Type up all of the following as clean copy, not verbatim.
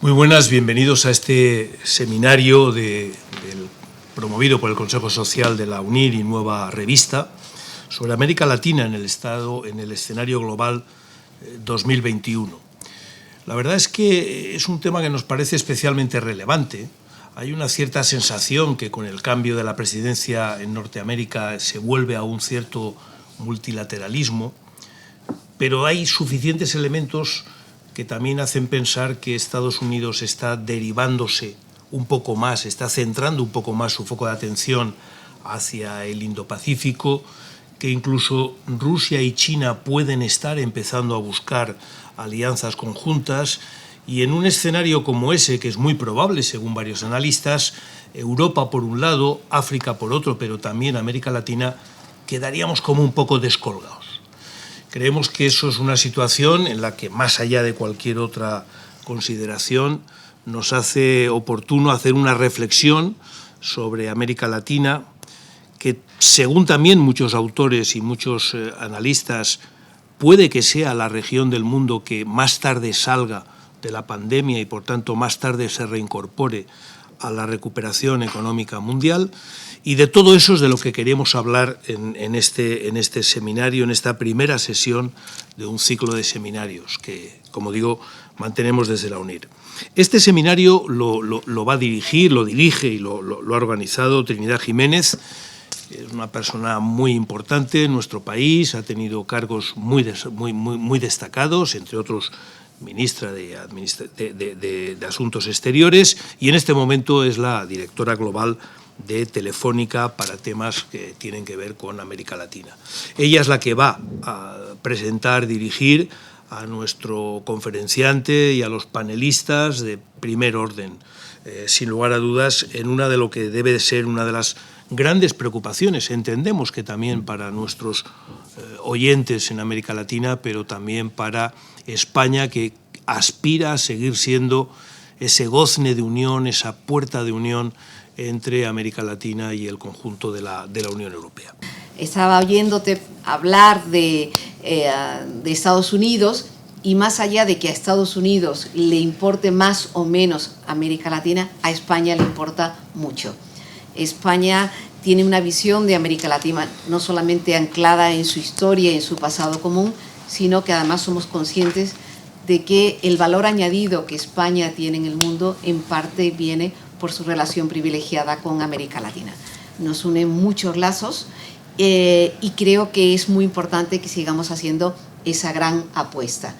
Muy buenas, bienvenidos a este seminario promovido por el Consejo Social de la UNIR y Nueva Revista sobre América Latina en el escenario global 2021. La verdad es que es un tema que nos parece especialmente relevante. Hay una cierta sensación que con el cambio de la presidencia en Norteamérica se vuelve a un cierto multilateralismo, pero hay suficientes elementos que también hacen pensar que Estados Unidos está derivándose un poco más, está centrando un poco más su foco de atención hacia el Indo-Pacífico, que incluso Rusia y China pueden estar empezando a buscar alianzas conjuntas, y en un escenario como ese, que es muy probable según varios analistas, Europa por un lado, África por otro, pero también América Latina, quedaríamos como un poco descolgados. Creemos que eso es una situación en la que, más allá de cualquier otra consideración, nos hace oportuno hacer una reflexión sobre América Latina, que según también muchos autores y muchos analistas, puede que sea la región del mundo que más tarde salga de la pandemia y por tanto más tarde se reincorpore a la recuperación económica mundial. Y de todo eso es de lo que queremos hablar en este seminario, en esta primera sesión de un ciclo de seminarios que, como digo, mantenemos desde la UNIR. Este seminario lo va a dirigir, lo dirige y lo ha organizado Trinidad Jiménez. Es una persona muy importante en nuestro país, ha tenido cargos muy destacados, entre otros ministra de Asuntos Exteriores, y en este momento es la directora global de Telefónica para temas que tienen que ver con América Latina. Ella es la que va a presentar, dirigir a nuestro conferenciante y a los panelistas de primer orden, sin lugar a dudas, en una de lo que debe de ser una de las grandes preocupaciones. Entendemos que también para nuestros oyentes en América Latina, pero también para España, que aspira a seguir siendo ese gozne de unión, esa puerta de unión entre América Latina y el conjunto de la Unión Europea. Estaba oyéndote hablar de Estados Unidos, y más allá de que a Estados Unidos le importe más o menos América Latina, a España le importa mucho. España tiene una visión de América Latina no solamente anclada en su historia, en su pasado común, sino que además somos conscientes de que el valor añadido que España tiene en el mundo en parte viene por su relación privilegiada con América Latina. Nos unen muchos lazos y creo que es muy importante que sigamos haciendo esa gran apuesta.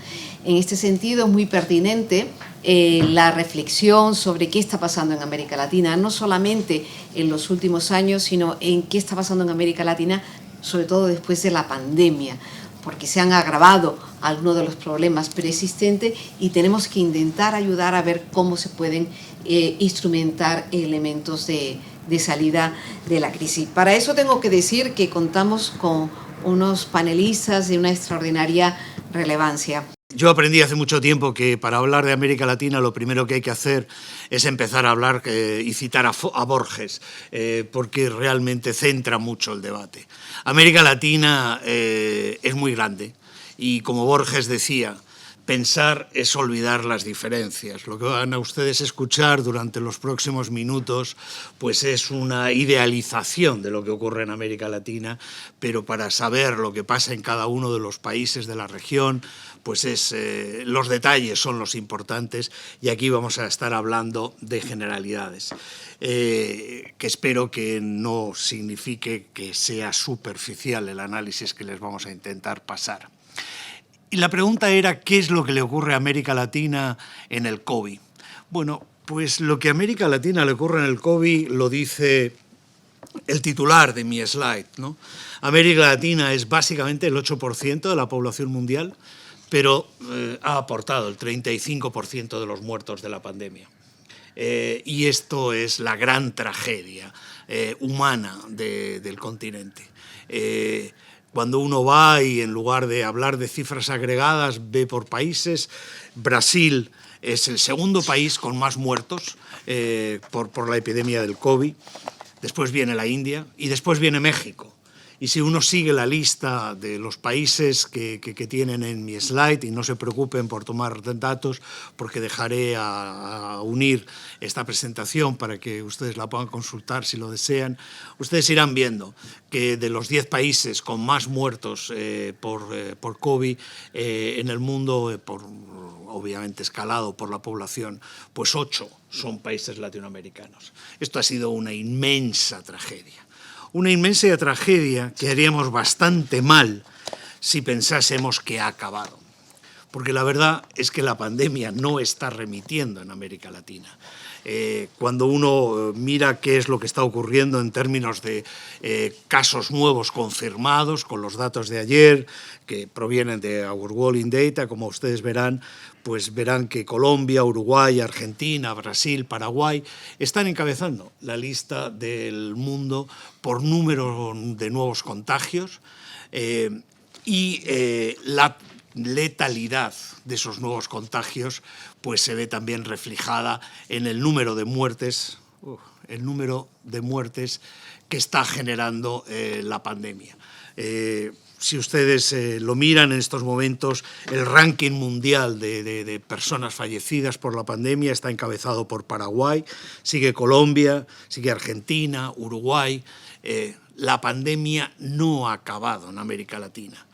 En este sentido, es muy pertinente la reflexión sobre qué está pasando en América Latina, no solamente en los últimos años, sino en qué está pasando en América Latina, sobre todo después de la pandemia, porque se han agravado algunos de los problemas preexistentes y tenemos que intentar ayudar a ver cómo se pueden instrumentar elementos de salida de la crisis. Para eso tengo que decir que contamos con unos panelistas de una extraordinaria relevancia. Yo aprendí hace mucho tiempo que para hablar de América Latina lo primero que hay que hacer es empezar a hablar y citar a Borges, porque realmente centra mucho el debate. América Latina es muy grande y, como Borges decía, pensar es olvidar las diferencias. Lo que van a ustedes escuchar durante los próximos minutos pues es una idealización de lo que ocurre en América Latina, pero para saber lo que pasa en cada uno de los países de la región, pues los detalles son los importantes, y aquí vamos a estar hablando de generalidades, que espero que no signifique que sea superficial el análisis que les vamos a intentar pasar. Y la pregunta era, ¿qué es lo que le ocurre a América Latina en el COVID? Bueno, pues lo que a América Latina le ocurre en el COVID lo dice el titular de mi slide, ¿no? América Latina es básicamente el 8% de la población mundial, pero ha aportado el 35% de los muertos de la pandemia. Y esto es la gran tragedia humana del continente. Cuando uno va y en lugar de hablar de cifras agregadas ve por países, Brasil es el segundo país con más muertos por la epidemia del COVID, después viene la India y después viene México. Y si uno sigue la lista de los países que tienen en mi slide, y no se preocupen por tomar datos, porque dejaré a unir esta presentación para que ustedes la puedan consultar si lo desean, ustedes irán viendo que de los 10 países con más muertos por COVID en el mundo, obviamente escalado por la población, pues 8 son países latinoamericanos. Esto ha sido una inmensa tragedia. Una inmensa tragedia que haríamos bastante mal si pensásemos que ha acabado. Porque la verdad es que la pandemia no está remitiendo en América Latina. Cuando uno mira qué es lo que está ocurriendo en términos de casos nuevos confirmados, con los datos de ayer, que provienen de Our World in Data, como ustedes verán, pues verán que Colombia, Uruguay, Argentina, Brasil, Paraguay están encabezando la lista del mundo por número de nuevos contagios y la letalidad de esos nuevos contagios pues se ve también reflejada en el número de muertes, que está generando la pandemia. Si ustedes lo miran en estos momentos, el ranking mundial de personas fallecidas por la pandemia está encabezado por Paraguay, sigue Colombia, sigue Argentina, Uruguay. La pandemia no ha acabado en América Latina.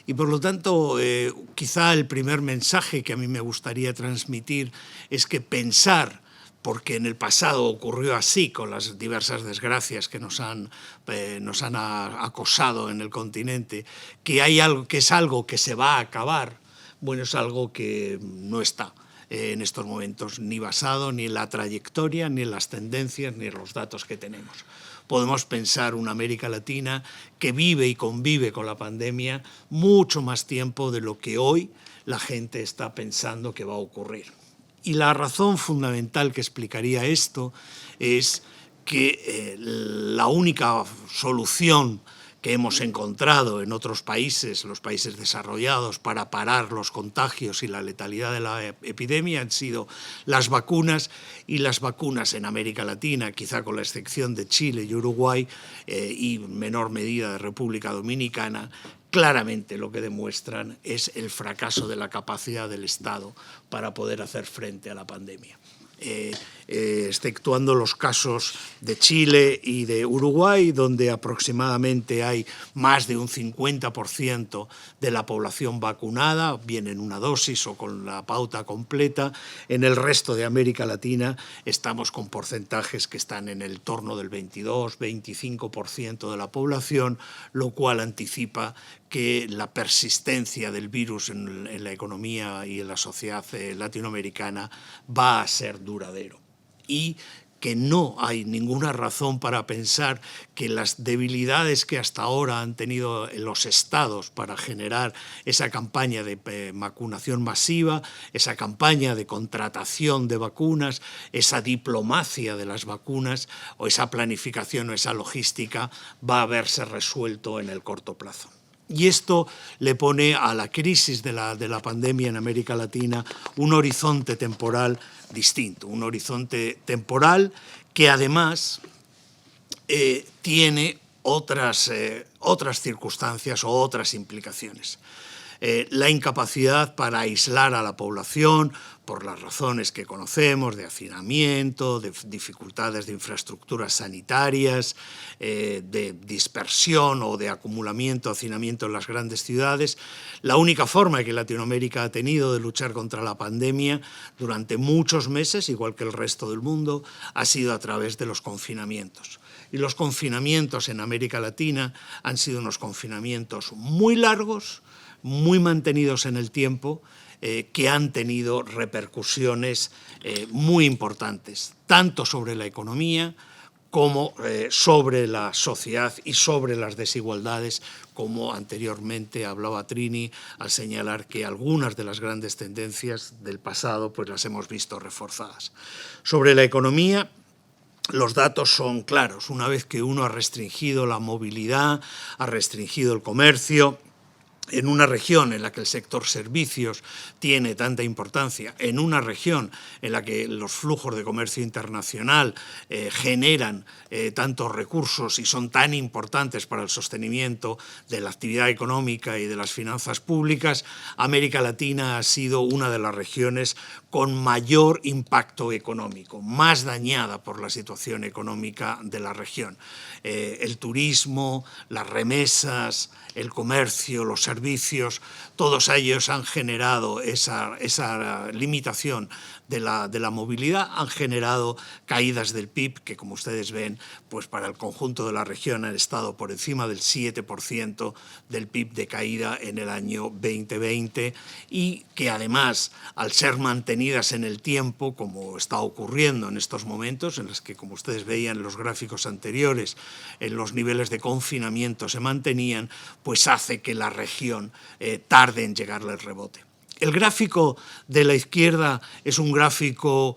Y por lo tanto, quizá el primer mensaje que a mí me gustaría transmitir es que pensar, porque en el pasado ocurrió así con las diversas desgracias que nos han acosado en el continente, que hay algo que es algo que se va a acabar, bueno, es algo que no está en estos momentos ni basado ni en la trayectoria, ni en las tendencias, ni en los datos que tenemos. Podemos pensar una América Latina que vive y convive con la pandemia mucho más tiempo de lo que hoy la gente está pensando que va a ocurrir. Y la razón fundamental que explicaría esto es que la única solución que hemos encontrado en otros países, los países desarrollados, para parar los contagios y la letalidad de la epidemia han sido las vacunas, y las vacunas en América Latina, quizá con la excepción de Chile y Uruguay y en menor medida de República Dominicana, claramente lo que demuestran es el fracaso de la capacidad del Estado para poder hacer frente a la pandemia. Exceptuando los casos de Chile y de Uruguay, donde aproximadamente hay más de un 50% de la población vacunada, bien en una dosis o con la pauta completa. En el resto de América Latina estamos con porcentajes que están en el torno del 22-25% de la población, lo cual anticipa que la persistencia del virus en la economía y en la sociedad latinoamericana va a ser duradero, y que no hay ninguna razón para pensar que las debilidades que hasta ahora han tenido los estados para generar esa campaña de vacunación masiva, esa campaña de contratación de vacunas, esa diplomacia de las vacunas o esa planificación o esa logística va a verse resuelto en el corto plazo. Y esto le pone a la crisis de la pandemia en América Latina un horizonte temporal distinto, un horizonte temporal que además tiene otras circunstancias o otras implicaciones. La incapacidad para aislar a la población por las razones que conocemos, de hacinamiento, de dificultades de infraestructuras sanitarias, de dispersión o de acumulamiento, hacinamiento en las grandes ciudades. La única forma que Latinoamérica ha tenido de luchar contra la pandemia durante muchos meses, igual que el resto del mundo, ha sido a través de los confinamientos. Y los confinamientos en América Latina han sido unos confinamientos muy largos, muy mantenidos en el tiempo, que han tenido repercusiones muy importantes, tanto sobre la economía como sobre la sociedad y sobre las desigualdades, como anteriormente hablaba Trini al señalar que algunas de las grandes tendencias del pasado pues las hemos visto reforzadas. Sobre la economía, los datos son claros. Una vez que uno ha restringido la movilidad, ha restringido el comercio, en una región en la que el sector servicios tiene tanta importancia, en una región en la que los flujos de comercio internacional generan tantos recursos y son tan importantes para el sostenimiento de la actividad económica y de las finanzas públicas, América Latina ha sido una de las regiones con mayor impacto económico, más dañada por la situación económica de la región. El turismo, las remesas, el comercio, los servicios, todos ellos han generado esa limitación de la movilidad, han generado caídas del PIB que, como ustedes ven, pues para el conjunto de la región han estado por encima del 7% del PIB de caída en el año 2020 y que además, al ser mantenidas en el tiempo, como está ocurriendo en estos momentos, en los que, como ustedes veían en los gráficos anteriores, en los niveles de confinamiento se mantenían, pues hace que la región tarde en llegarle el rebote. El gráfico de la izquierda es un gráfico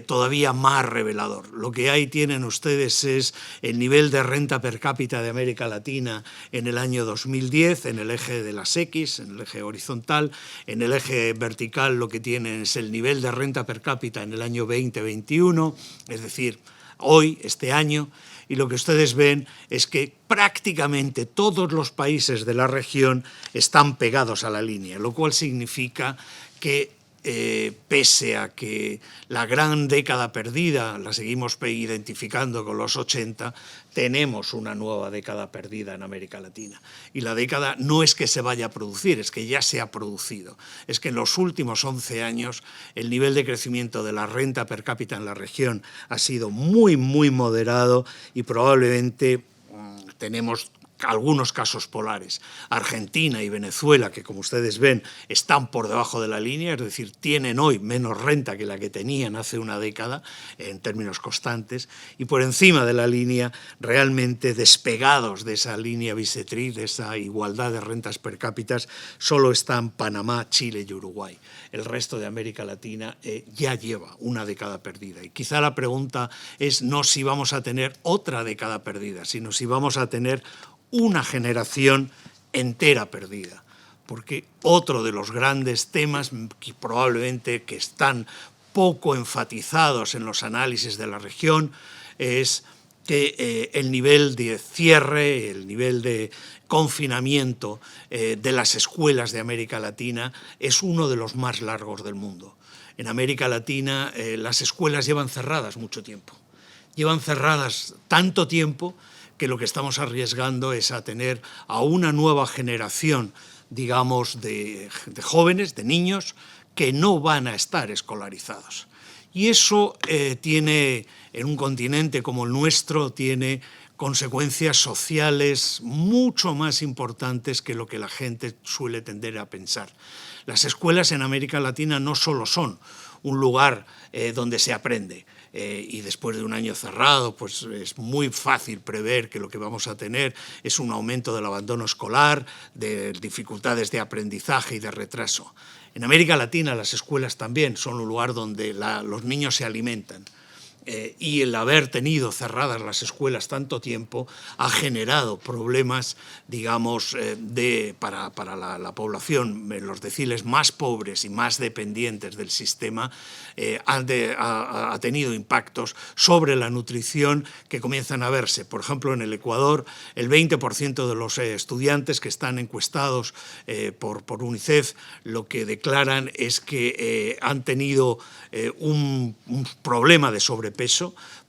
todavía más revelador. Lo que ahí tienen ustedes es el nivel de renta per cápita de América Latina en el año 2010, en el eje de las X, en el eje horizontal. En el eje vertical lo que tienen es el nivel de renta per cápita en el año 2021, es decir, hoy, este año. Y lo que ustedes ven es que prácticamente todos los países de la región están pegados a la línea, lo cual significa que pese a que la gran década perdida la seguimos identificando con los 80, tenemos una nueva década perdida en América Latina. Y la década no es que se vaya a producir, es que ya se ha producido. Es que en los últimos 11 años el nivel de crecimiento de la renta per cápita en la región ha sido muy, muy moderado y probablemente tenemos algunos casos polares. Argentina y Venezuela, que como ustedes ven están por debajo de la línea, es decir, tienen hoy menos renta que la que tenían hace una década en términos constantes, y por encima de la línea, realmente despegados de esa línea bisectriz, de esa igualdad de rentas per cápita, solo están Panamá, Chile y Uruguay. El resto de América Latina ya lleva una década perdida. Y quizá la pregunta es no si vamos a tener otra década perdida, sino si vamos a tener una generación entera perdida, porque otro de los grandes temas que probablemente que están poco enfatizados en los análisis de la región es que el nivel de cierre, el nivel de confinamiento de las escuelas de América Latina es uno de los más largos del mundo. En América Latina las escuelas llevan cerradas mucho tiempo, llevan cerradas tanto tiempo que lo que estamos arriesgando es a tener a una nueva generación, digamos, de jóvenes, de niños, que no van a estar escolarizados. Y eso tiene, en un continente como el nuestro, tiene consecuencias sociales mucho más importantes que lo que la gente suele tender a pensar. Las escuelas en América Latina no solo son un lugar donde se aprende, y después de un año cerrado, pues es muy fácil prever que lo que vamos a tener es un aumento del abandono escolar, de dificultades de aprendizaje y de retraso. En América Latina las escuelas también son un lugar donde los niños se alimentan. Y el haber tenido cerradas las escuelas tanto tiempo ha generado problemas, digamos, para la población, los deciles más pobres y más dependientes del sistema, ha tenido impactos sobre la nutrición que comienzan a verse. Por ejemplo, en el Ecuador, el 20% de los estudiantes que están encuestados por UNICEF lo que declaran es que han tenido un problema de sobrepeso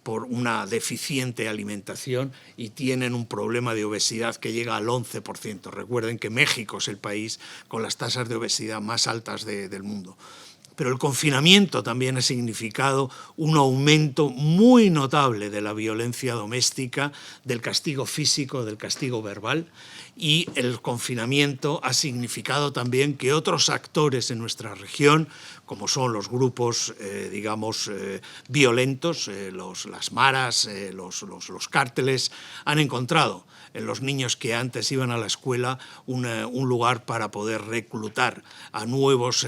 por una deficiente alimentación y tienen un problema de obesidad que llega al 11%. Recuerden que México es el país con las tasas de obesidad más altas del mundo. Pero el confinamiento también ha significado un aumento muy notable de la violencia doméstica, del castigo físico, del castigo verbal, y el confinamiento ha significado también que otros actores en nuestra región, como son los grupos, digamos, violentos, las maras, los cárteles, han encontrado en los niños que antes iban a la escuela un lugar para poder reclutar a nuevos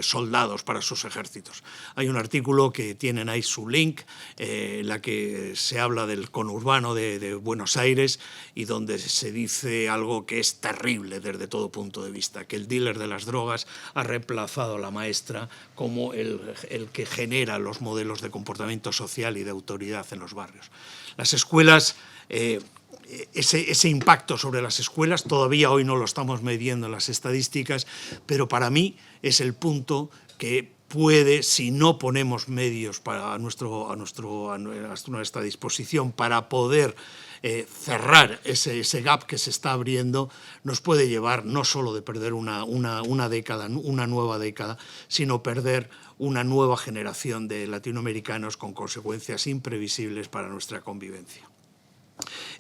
soldados soldados para sus ejércitos. Hay un artículo que tienen ahí su link, en la que se habla del conurbano de Buenos Aires y donde se dice algo que es terrible desde todo punto de vista, que el dealer de las drogas ha reemplazado a la maestra como el que genera los modelos de comportamiento social y de autoridad en los barrios. Las escuelas, ese impacto sobre las escuelas todavía hoy no lo estamos midiendo en las estadísticas, pero para mí es el punto que puede, si no ponemos medios a nuestra disposición para poder cerrar ese gap que se está abriendo, nos puede llevar no solo de perder una década, una nueva década, sino perder una nueva generación de latinoamericanos con consecuencias imprevisibles para nuestra convivencia.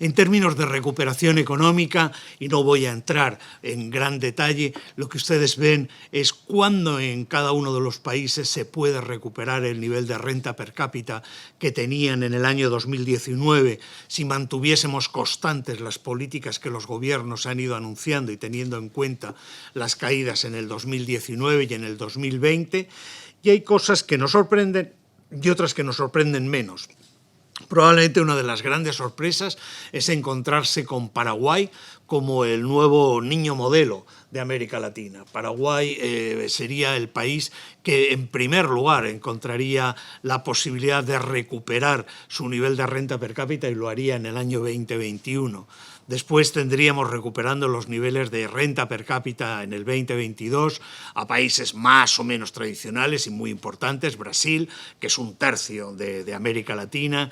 En términos de recuperación económica, y no voy a entrar en gran detalle, lo que ustedes ven es cuándo en cada uno de los países se puede recuperar el nivel de renta per cápita que tenían en el año 2019 si mantuviésemos constantes las políticas que los gobiernos han ido anunciando y teniendo en cuenta las caídas en el 2019 y en el 2020. Y hay cosas que nos sorprenden y otras que nos sorprenden menos. Probablemente una de las grandes sorpresas es encontrarse con Paraguay como el nuevo niño modelo de América Latina. Paraguay sería el país que en primer lugar encontraría la posibilidad de recuperar su nivel de renta per cápita y lo haría en el año 2021. Después tendríamos recuperando los niveles de renta per cápita en el 2022 a países más o menos tradicionales y muy importantes, Brasil, que es un tercio de América Latina,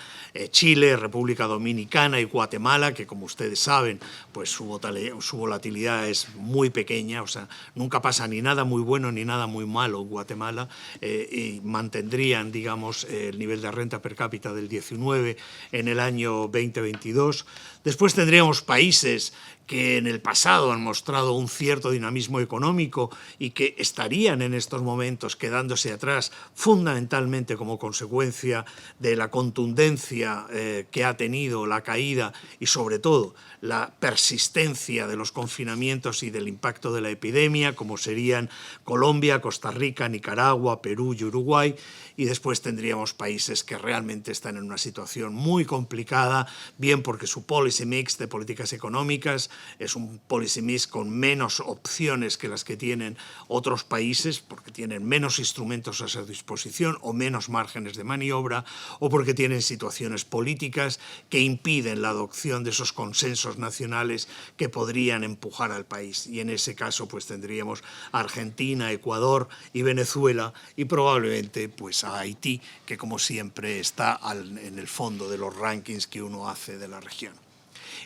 Chile, República Dominicana y Guatemala, que como ustedes saben, pues su volatilidad es muy pequeña, o sea, nunca pasa ni nada muy bueno ni nada muy malo en Guatemala, y mantendrían, digamos, el nivel de renta per cápita del 19 en el año 2022. Después tendríamos países que en el pasado han mostrado un cierto dinamismo económico y que estarían en estos momentos quedándose atrás fundamentalmente como consecuencia de la contundencia que ha tenido la caída y sobre todo la persistencia de los confinamientos y del impacto de la epidemia, como serían Colombia, Costa Rica, Nicaragua, Perú y Uruguay. Y después tendríamos países que realmente están en una situación muy complicada, bien porque su policy mix de políticas económicas es un policy mix con menos opciones que las que tienen otros países, porque tienen menos instrumentos a su disposición o menos márgenes de maniobra, o porque tienen situaciones políticas que impiden la adopción de esos consensos nacionales que podrían empujar al país. Y en ese caso pues tendríamos a Argentina, Ecuador y Venezuela y probablemente pues a Haití, que como siempre está en el fondo de los rankings que uno hace de la región.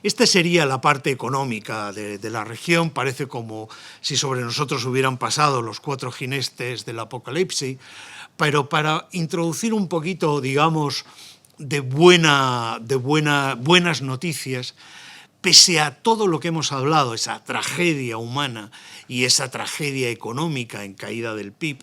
Esta sería la parte económica de la región. Parece como si sobre nosotros hubieran pasado los 4 jinetes del apocalipsis, pero para introducir un poquito, digamos, de buenas noticias, pese a todo lo que hemos hablado, esa tragedia humana y esa tragedia económica en caída del PIB,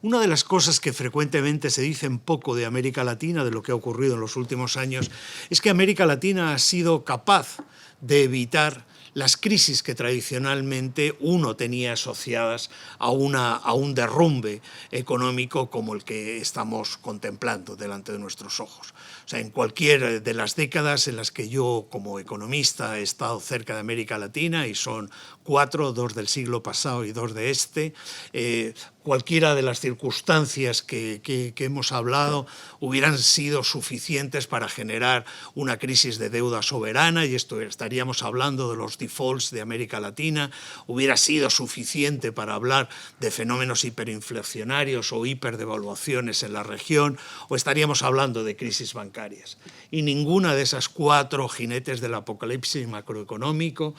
una de las cosas que frecuentemente se dicen poco de América Latina, de lo que ha ocurrido en los últimos años, es que América Latina ha sido capaz de evitar las crisis que tradicionalmente uno tenía asociadas a un derrumbe económico como el que estamos contemplando delante de nuestros ojos. O sea, en cualquiera de las décadas en las que yo como economista he estado cerca de América Latina, y son 4, 2 del siglo pasado y 2 de este, cualquiera de las circunstancias que hemos hablado hubieran sido suficientes para generar una crisis de deuda soberana, y esto estaríamos hablando de los defaults de América Latina, hubiera sido suficiente para hablar de fenómenos hiperinflacionarios o hiperdevaluaciones en la región, o estaríamos hablando de crisis bancarias. Y ninguna de esas 4 jinetes del apocalipsis macroeconómico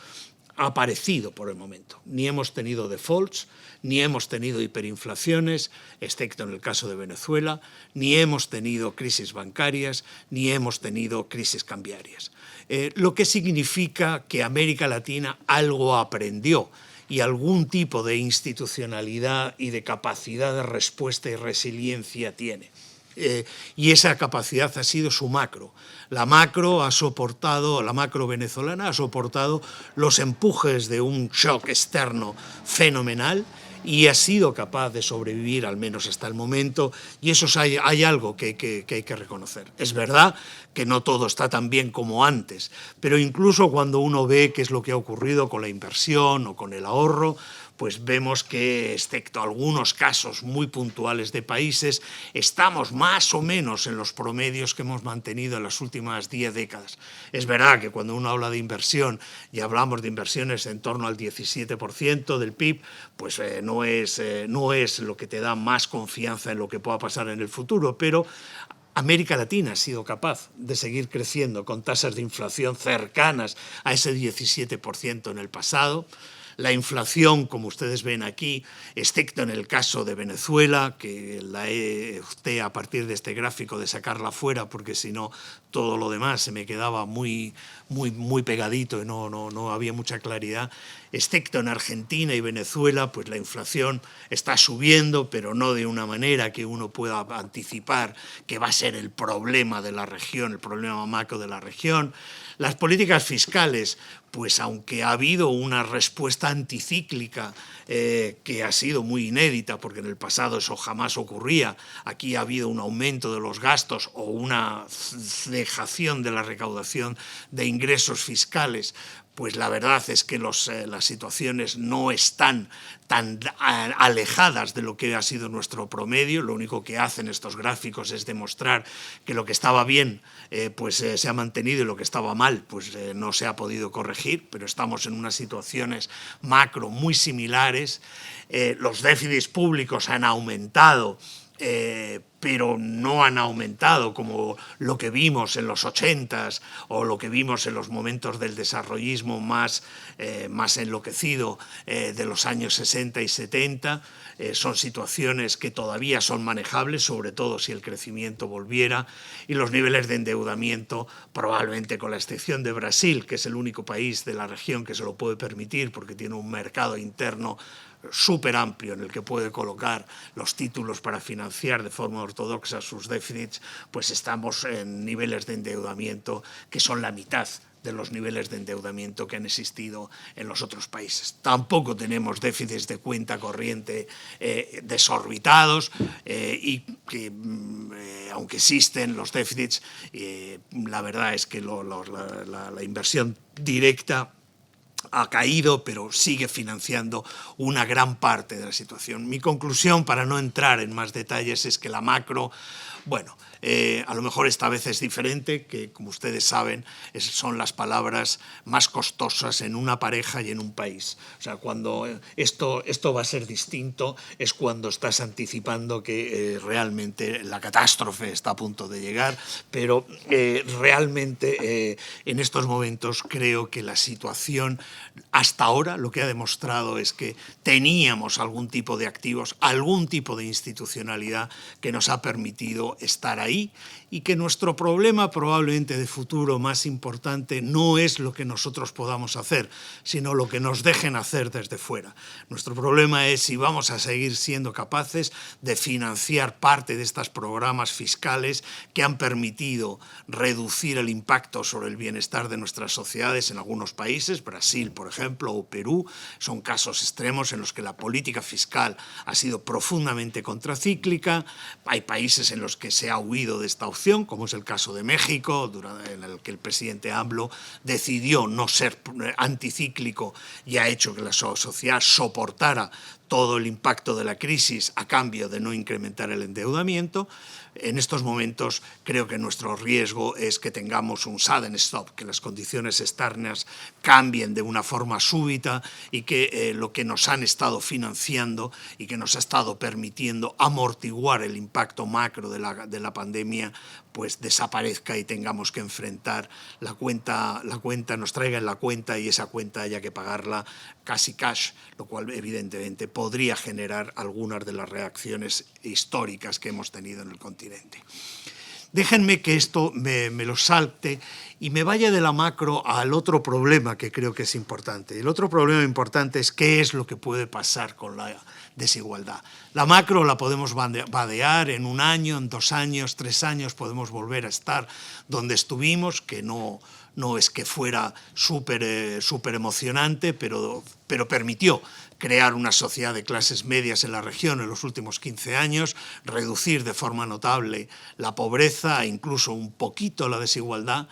ha aparecido por el momento. Ni hemos tenido defaults, ni hemos tenido hiperinflaciones, excepto en el caso de Venezuela, ni hemos tenido crisis bancarias, ni hemos tenido crisis cambiarias. Lo que significa que América Latina algo aprendió y algún tipo de institucionalidad y de capacidad de respuesta y resiliencia tiene. Y esa capacidad ha sido su macro. La macro venezolana ha soportado los empujes de un shock externo fenomenal y ha sido capaz de sobrevivir al menos hasta el momento, y eso hay algo que hay que reconocer. Es verdad que no todo está tan bien como antes, pero incluso cuando uno ve qué es lo que ha ocurrido con la inversión o con el ahorro, pues vemos que, excepto algunos casos muy puntuales de países, estamos más o menos en los promedios que hemos mantenido en las últimas 10 décadas. Es verdad que cuando uno habla de inversión y hablamos de inversiones en torno al 17% del PIB, pues no es lo que te da más confianza en lo que pueda pasar en el futuro, pero América Latina ha sido capaz de seguir creciendo con tasas de inflación cercanas a ese 17% en el pasado. La inflación, como ustedes ven aquí, excepto en el caso de Venezuela, que la he opté a partir de este gráfico de sacarla fuera, porque si no todo lo demás se me quedaba muy pegadito y no había mucha claridad. Excepto en Argentina y Venezuela, pues la inflación está subiendo, pero no de una manera que uno pueda anticipar que va a ser el problema de la región, el problema macro de la región. Las políticas fiscales, pues aunque ha habido una respuesta anticíclica que ha sido muy inédita, porque en el pasado eso jamás ocurría, aquí ha habido un aumento de los gastos o una dejación de la recaudación de ingresos fiscales, pues la verdad es que las situaciones no están tan alejadas de lo que ha sido nuestro promedio. Lo único que hacen estos gráficos es demostrar que lo que estaba bien se ha mantenido y lo que estaba mal pues no se ha podido corregir, pero estamos en unas situaciones macro muy similares. Los déficits públicos han aumentado, pero no han aumentado como lo que vimos en los 80s o lo que vimos en los momentos del desarrollismo más enloquecido de los años 60 y 70. Son situaciones que todavía son manejables, sobre todo si el crecimiento volviera, y los niveles de endeudamiento, probablemente con la excepción de Brasil, que es el único país de la región que se lo puede permitir porque tiene un mercado interno súper amplio en el que puede colocar los títulos para financiar de forma ortodoxa sus déficits, pues estamos en niveles de endeudamiento que son la mitad de los niveles de endeudamiento que han existido en los otros países. Tampoco tenemos déficits de cuenta corriente desorbitados y que, aunque existen los déficits, la verdad es que la inversión directa ha caído, pero sigue financiando una gran parte de la situación. Mi conclusión, para no entrar en más detalles, es que la macro, bueno, a lo mejor esta vez es diferente, que como ustedes saben son las palabras más costosas en una pareja y en un país. O sea, cuando esto va a ser distinto es cuando estás anticipando que realmente la catástrofe está a punto de llegar, pero realmente en estos momentos creo que la situación hasta ahora lo que ha demostrado es que teníamos algún tipo de activos, algún tipo de institucionalidad que nos ha permitido estar ahí, y que nuestro problema probablemente de futuro más importante no es lo que nosotros podamos hacer, sino lo que nos dejen hacer desde fuera. Nuestro problema es si vamos a seguir siendo capaces de financiar parte de estos programas fiscales que han permitido reducir el impacto sobre el bienestar de nuestras sociedades en algunos países, Brasil, por ejemplo, o Perú. Son casos extremos en los que la política fiscal ha sido profundamente contracíclica. Hay países en los que se ha huido de esta opción, como es el caso de México, en el que el presidente AMLO decidió no ser anticíclico y ha hecho que la sociedad soportara todo el impacto de la crisis a cambio de no incrementar el endeudamiento. En estos momentos creo que nuestro riesgo es que tengamos un sudden stop, que las condiciones externas cambien de una forma súbita y que lo que nos han estado financiando y que nos ha estado permitiendo amortiguar el impacto macro de la pandemia pues desaparezca y tengamos que enfrentar la cuenta nos traigan la cuenta y esa cuenta haya que pagarla casi cash, lo cual evidentemente podría generar algunas de las reacciones históricas que hemos tenido en el continente. Déjenme que esto me lo salte y me vaya de la macro al otro problema que creo que es importante. El otro problema importante es qué es lo que puede pasar con la desigualdad. La macro la podemos vadear en 1 año, en 2 años, 3 años, podemos volver a estar donde estuvimos, que no no es que fuera súper emocionante, pero permitió crear una sociedad de clases medias en la región en los últimos 15 años, reducir de forma notable la pobreza e incluso un poquito la desigualdad,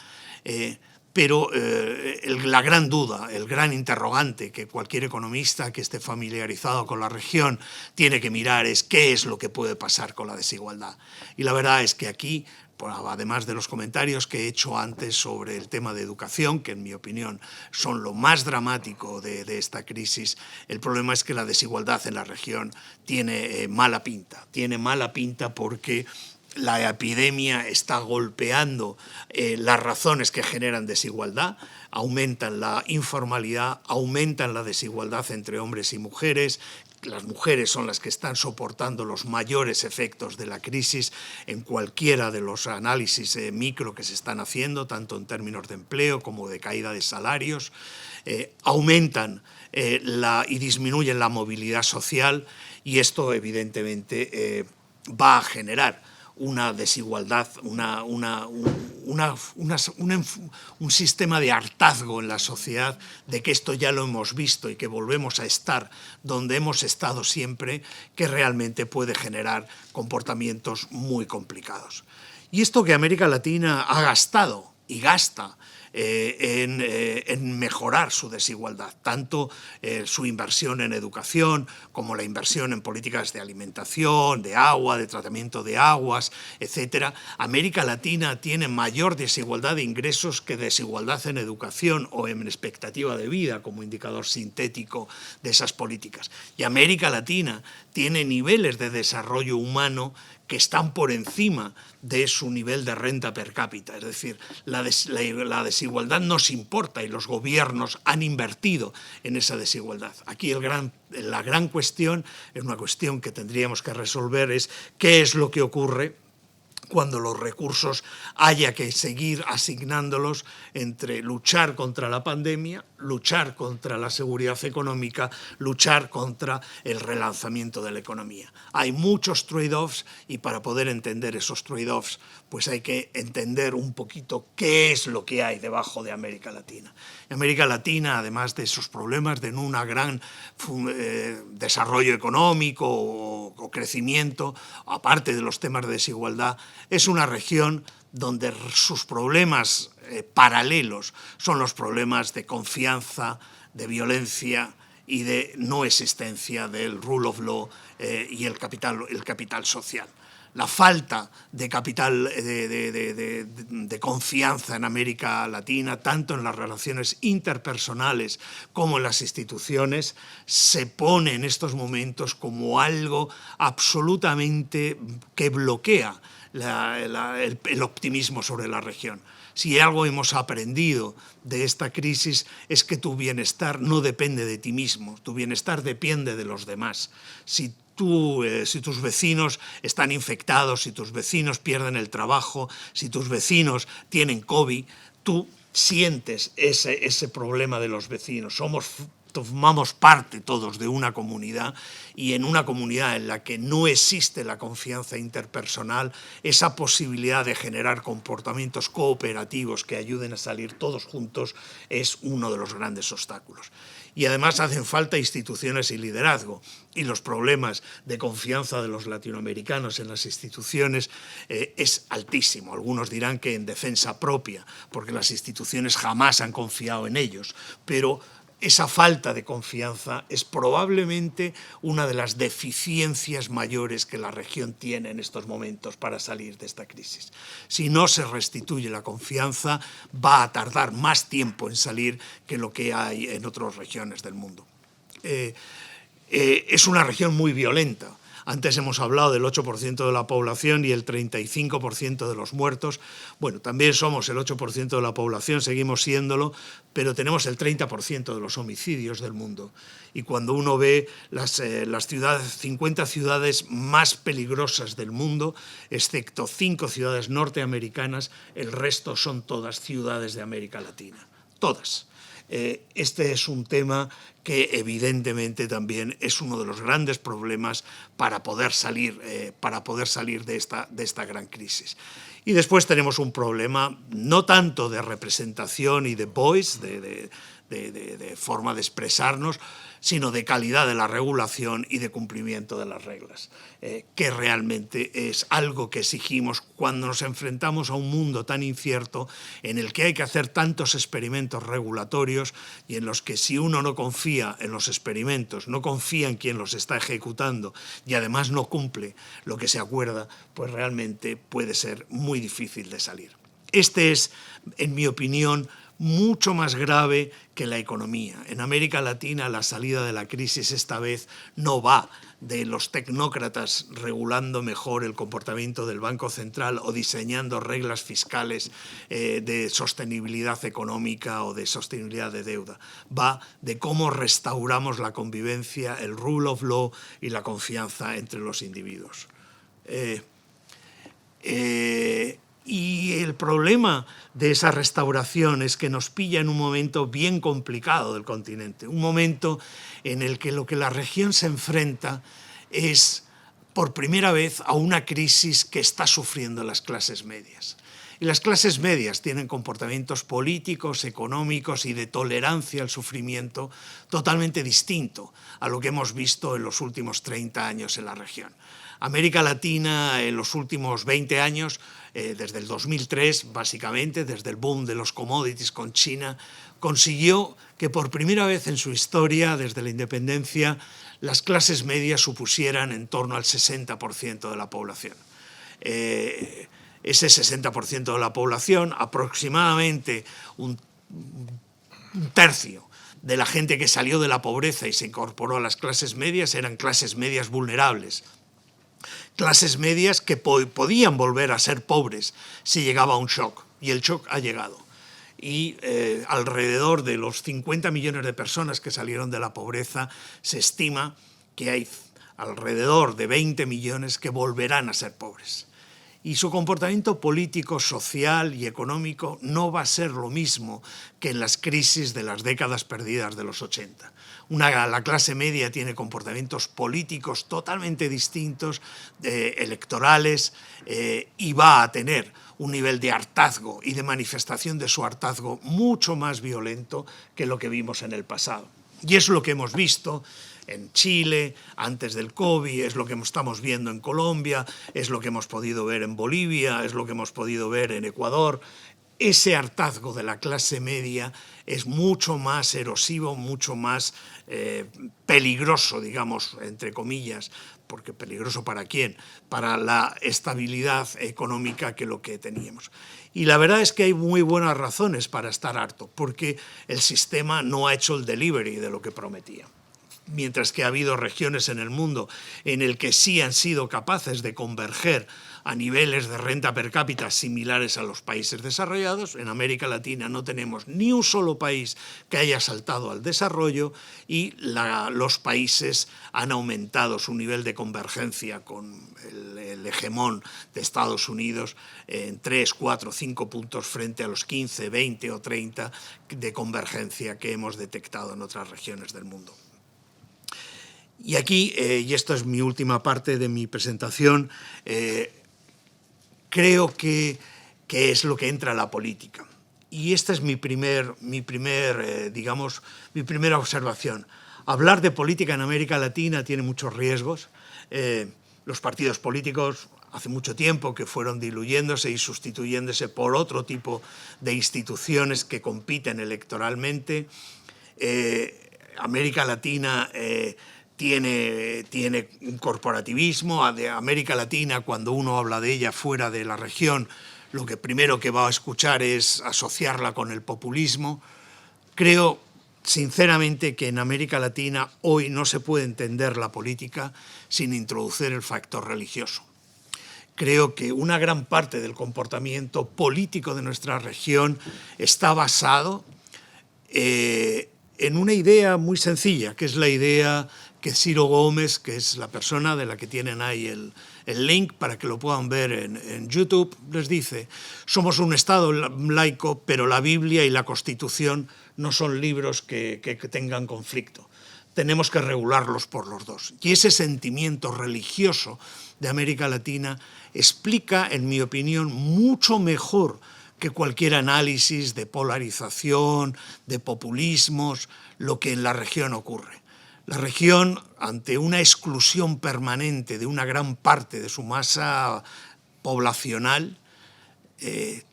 pero la gran duda, el gran interrogante que cualquier economista que esté familiarizado con la región tiene que mirar es qué es lo que puede pasar con la desigualdad. Y la verdad es que aquí, además de los comentarios que he hecho antes sobre el tema de educación, que en mi opinión son lo más dramático de esta crisis, el problema es que la desigualdad en la región tiene mala pinta. Tiene mala pinta porque la epidemia está golpeando las razones que generan desigualdad, aumentan la informalidad, aumentan la desigualdad entre hombres y mujeres. Las mujeres son las que están soportando los mayores efectos de la crisis en cualquiera de los análisis micro que se están haciendo, tanto en términos de empleo como de caída de salarios. Aumentan y disminuyen la movilidad social, y esto evidentemente va a generar una desigualdad, un sistema de hartazgo en la sociedad de que esto ya lo hemos visto y que volvemos a estar donde hemos estado siempre, que realmente puede generar comportamientos muy complicados. Y esto que América Latina ha gastado y gasta en mejorar su desigualdad, tanto su inversión en educación como la inversión en políticas de alimentación, de agua, de tratamiento de aguas, etc. América Latina tiene mayor desigualdad de ingresos que desigualdad en educación o en expectativa de vida como indicador sintético de esas políticas. Y América Latina tiene niveles de desarrollo humano que están por encima de su nivel de renta per cápita. Es decir, la desigualdad nos importa y los gobiernos han invertido en esa desigualdad. Aquí la gran cuestión, es una cuestión que tendríamos que resolver, es qué es lo que ocurre cuando los recursos haya que seguir asignándolos entre luchar contra la pandemia, luchar contra la seguridad económica, luchar contra el relanzamiento de la economía. Hay muchos trade-offs y para poder entender esos trade-offs pues hay que entender un poquito qué es lo que hay debajo de América Latina. América Latina, además de esos problemas de un gran desarrollo económico o crecimiento, aparte de los temas de desigualdad, es una región donde sus problemas paralelos son los problemas de confianza, de violencia y de no existencia del rule of law y el capital social. La falta de capital de confianza en América Latina, tanto en las relaciones interpersonales como en las instituciones, se pone en estos momentos como algo absolutamente que bloquea el optimismo sobre la región. Si algo hemos aprendido de esta crisis es que tu bienestar no depende de ti mismo, tu bienestar depende de los demás. Si tus vecinos están infectados, si tus vecinos pierden el trabajo, si tus vecinos tienen COVID, tú sientes ese problema de los vecinos. Tomamos parte todos de una comunidad, y en una comunidad en la que no existe la confianza interpersonal, esa posibilidad de generar comportamientos cooperativos que ayuden a salir todos juntos es uno de los grandes obstáculos. Y además hacen falta instituciones y liderazgo, y los problemas de confianza de los latinoamericanos en las instituciones es altísimo. Algunos dirán que en defensa propia, porque las instituciones jamás han confiado en ellos, pero esa falta de confianza es probablemente una de las deficiencias mayores que la región tiene en estos momentos para salir de esta crisis. Si no se restituye la confianza, va a tardar más tiempo en salir que lo que hay en otras regiones del mundo. Es una región muy violenta. Antes hemos hablado del 8% de la población y el 35% de los muertos. Bueno, también somos el 8% de la población, seguimos siéndolo, pero tenemos el 30% de los homicidios del mundo. Y cuando uno ve las 50 ciudades más peligrosas del mundo, excepto 5 ciudades norteamericanas, el resto son todas ciudades de América Latina. Todas. Este es un tema que evidentemente también es uno de los grandes problemas para poder salir de esta gran crisis. Y después tenemos un problema no tanto de representación y de voice, de forma de expresarnos, sino de calidad de la regulación y de cumplimiento de las reglas, que realmente es algo que exigimos cuando nos enfrentamos a un mundo tan incierto en el que hay que hacer tantos experimentos regulatorios y en los que si uno no confía en los experimentos, no confía en quien los está ejecutando y además no cumple lo que se acuerda, pues realmente puede ser muy difícil de salir. Este es, en mi opinión, mucho más grave que la economía. En América Latina la salida de la crisis esta vez no va de los tecnócratas regulando mejor el comportamiento del Banco Central o diseñando reglas fiscales de sostenibilidad económica o de sostenibilidad de deuda. Va de cómo restauramos la convivencia, el rule of law y la confianza entre los individuos. Y el problema de esa restauración es que nos pilla en un momento bien complicado del continente, un momento en el que lo que la región se enfrenta es por primera vez a una crisis que está sufriendo las clases medias. Y las clases medias tienen comportamientos políticos, económicos y de tolerancia al sufrimiento totalmente distinto a lo que hemos visto en los últimos 30 años en la región. América Latina en los últimos 20 años, desde el 2003 básicamente, desde el boom de los commodities con China, consiguió que por primera vez en su historia, desde la independencia, las clases medias supusieran en torno al 60% de la población. Ese 60% de la población, aproximadamente un tercio de la gente que salió de la pobreza y se incorporó a las clases medias, eran clases medias vulnerables. Clases medias que podían volver a ser pobres si llegaba un shock, y el shock ha llegado. Y alrededor de los 50 millones de personas que salieron de la pobreza, se estima que hay alrededor de 20 millones que volverán a ser pobres. Y su comportamiento político, social y económico no va a ser lo mismo que en las crisis de las décadas perdidas de los 80. La clase media tiene comportamientos políticos totalmente distintos, electorales, y va a tener un nivel de hartazgo y de manifestación de su hartazgo mucho más violento que lo que vimos en el pasado. Y es lo que hemos visto en Chile, antes del COVID, es lo que estamos viendo en Colombia, es lo que hemos podido ver en Bolivia, es lo que hemos podido ver en Ecuador. Ese hartazgo de la clase media es mucho más erosivo, mucho más peligroso, digamos, entre comillas, porque peligroso ¿para quién? Para la estabilidad económica que lo que teníamos. Y la verdad es que hay muy buenas razones para estar harto, porque el sistema no ha hecho el delivery de lo que prometía. Mientras que ha habido regiones en el mundo en el que sí han sido capaces de converger a niveles de renta per cápita similares a los países desarrollados, en América Latina no tenemos ni un solo país que haya saltado al desarrollo y los países han aumentado su nivel de convergencia con el hegemón de Estados Unidos en 3, 4, 5 puntos frente a los 15, 20 o 30 de convergencia que hemos detectado en otras regiones del mundo. Y aquí, y esta es mi última parte de mi presentación, creo que es lo que entra a la política. Y esta es mi primera observación. Hablar de política en América Latina tiene muchos riesgos. Los partidos políticos hace mucho tiempo que fueron diluyéndose y sustituyéndose por otro tipo de instituciones que compiten electoralmente. América Latina tiene un corporativismo. De América Latina, cuando uno habla de ella fuera de la región, lo que primero que va a escuchar es asociarla con el populismo. Creo, sinceramente, que en América Latina hoy no se puede entender la política sin introducir el factor religioso. Creo que una gran parte del comportamiento político de nuestra región está basado en una idea muy sencilla, que es la idea que Ciro Gómez, que es la persona de la que tienen ahí el link para que lo puedan ver en YouTube, les dice: somos un Estado laico, pero la Biblia y la Constitución no son libros que tengan conflicto. tenemos que regularlos por los dos. Y ese sentimiento religioso de América Latina explica, en mi opinión, mucho mejor que cualquier análisis de polarización, de populismos, lo que en la región ocurre. La región, ante una exclusión permanente de una gran parte de su masa poblacional,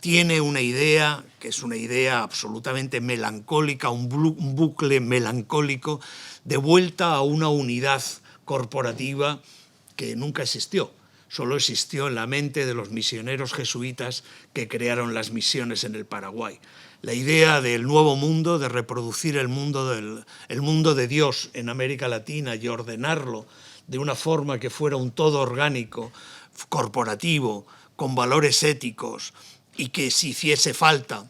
tiene una idea que es una idea absolutamente melancólica, un bucle melancólico de vuelta a una unidad corporativa que nunca existió. Solo existió en la mente de los misioneros jesuitas que crearon las misiones en el Paraguay. La idea del nuevo mundo, de reproducir el mundo de Dios en América Latina y ordenarlo de una forma que fuera un todo orgánico, corporativo, con valores éticos, y que si hiciese falta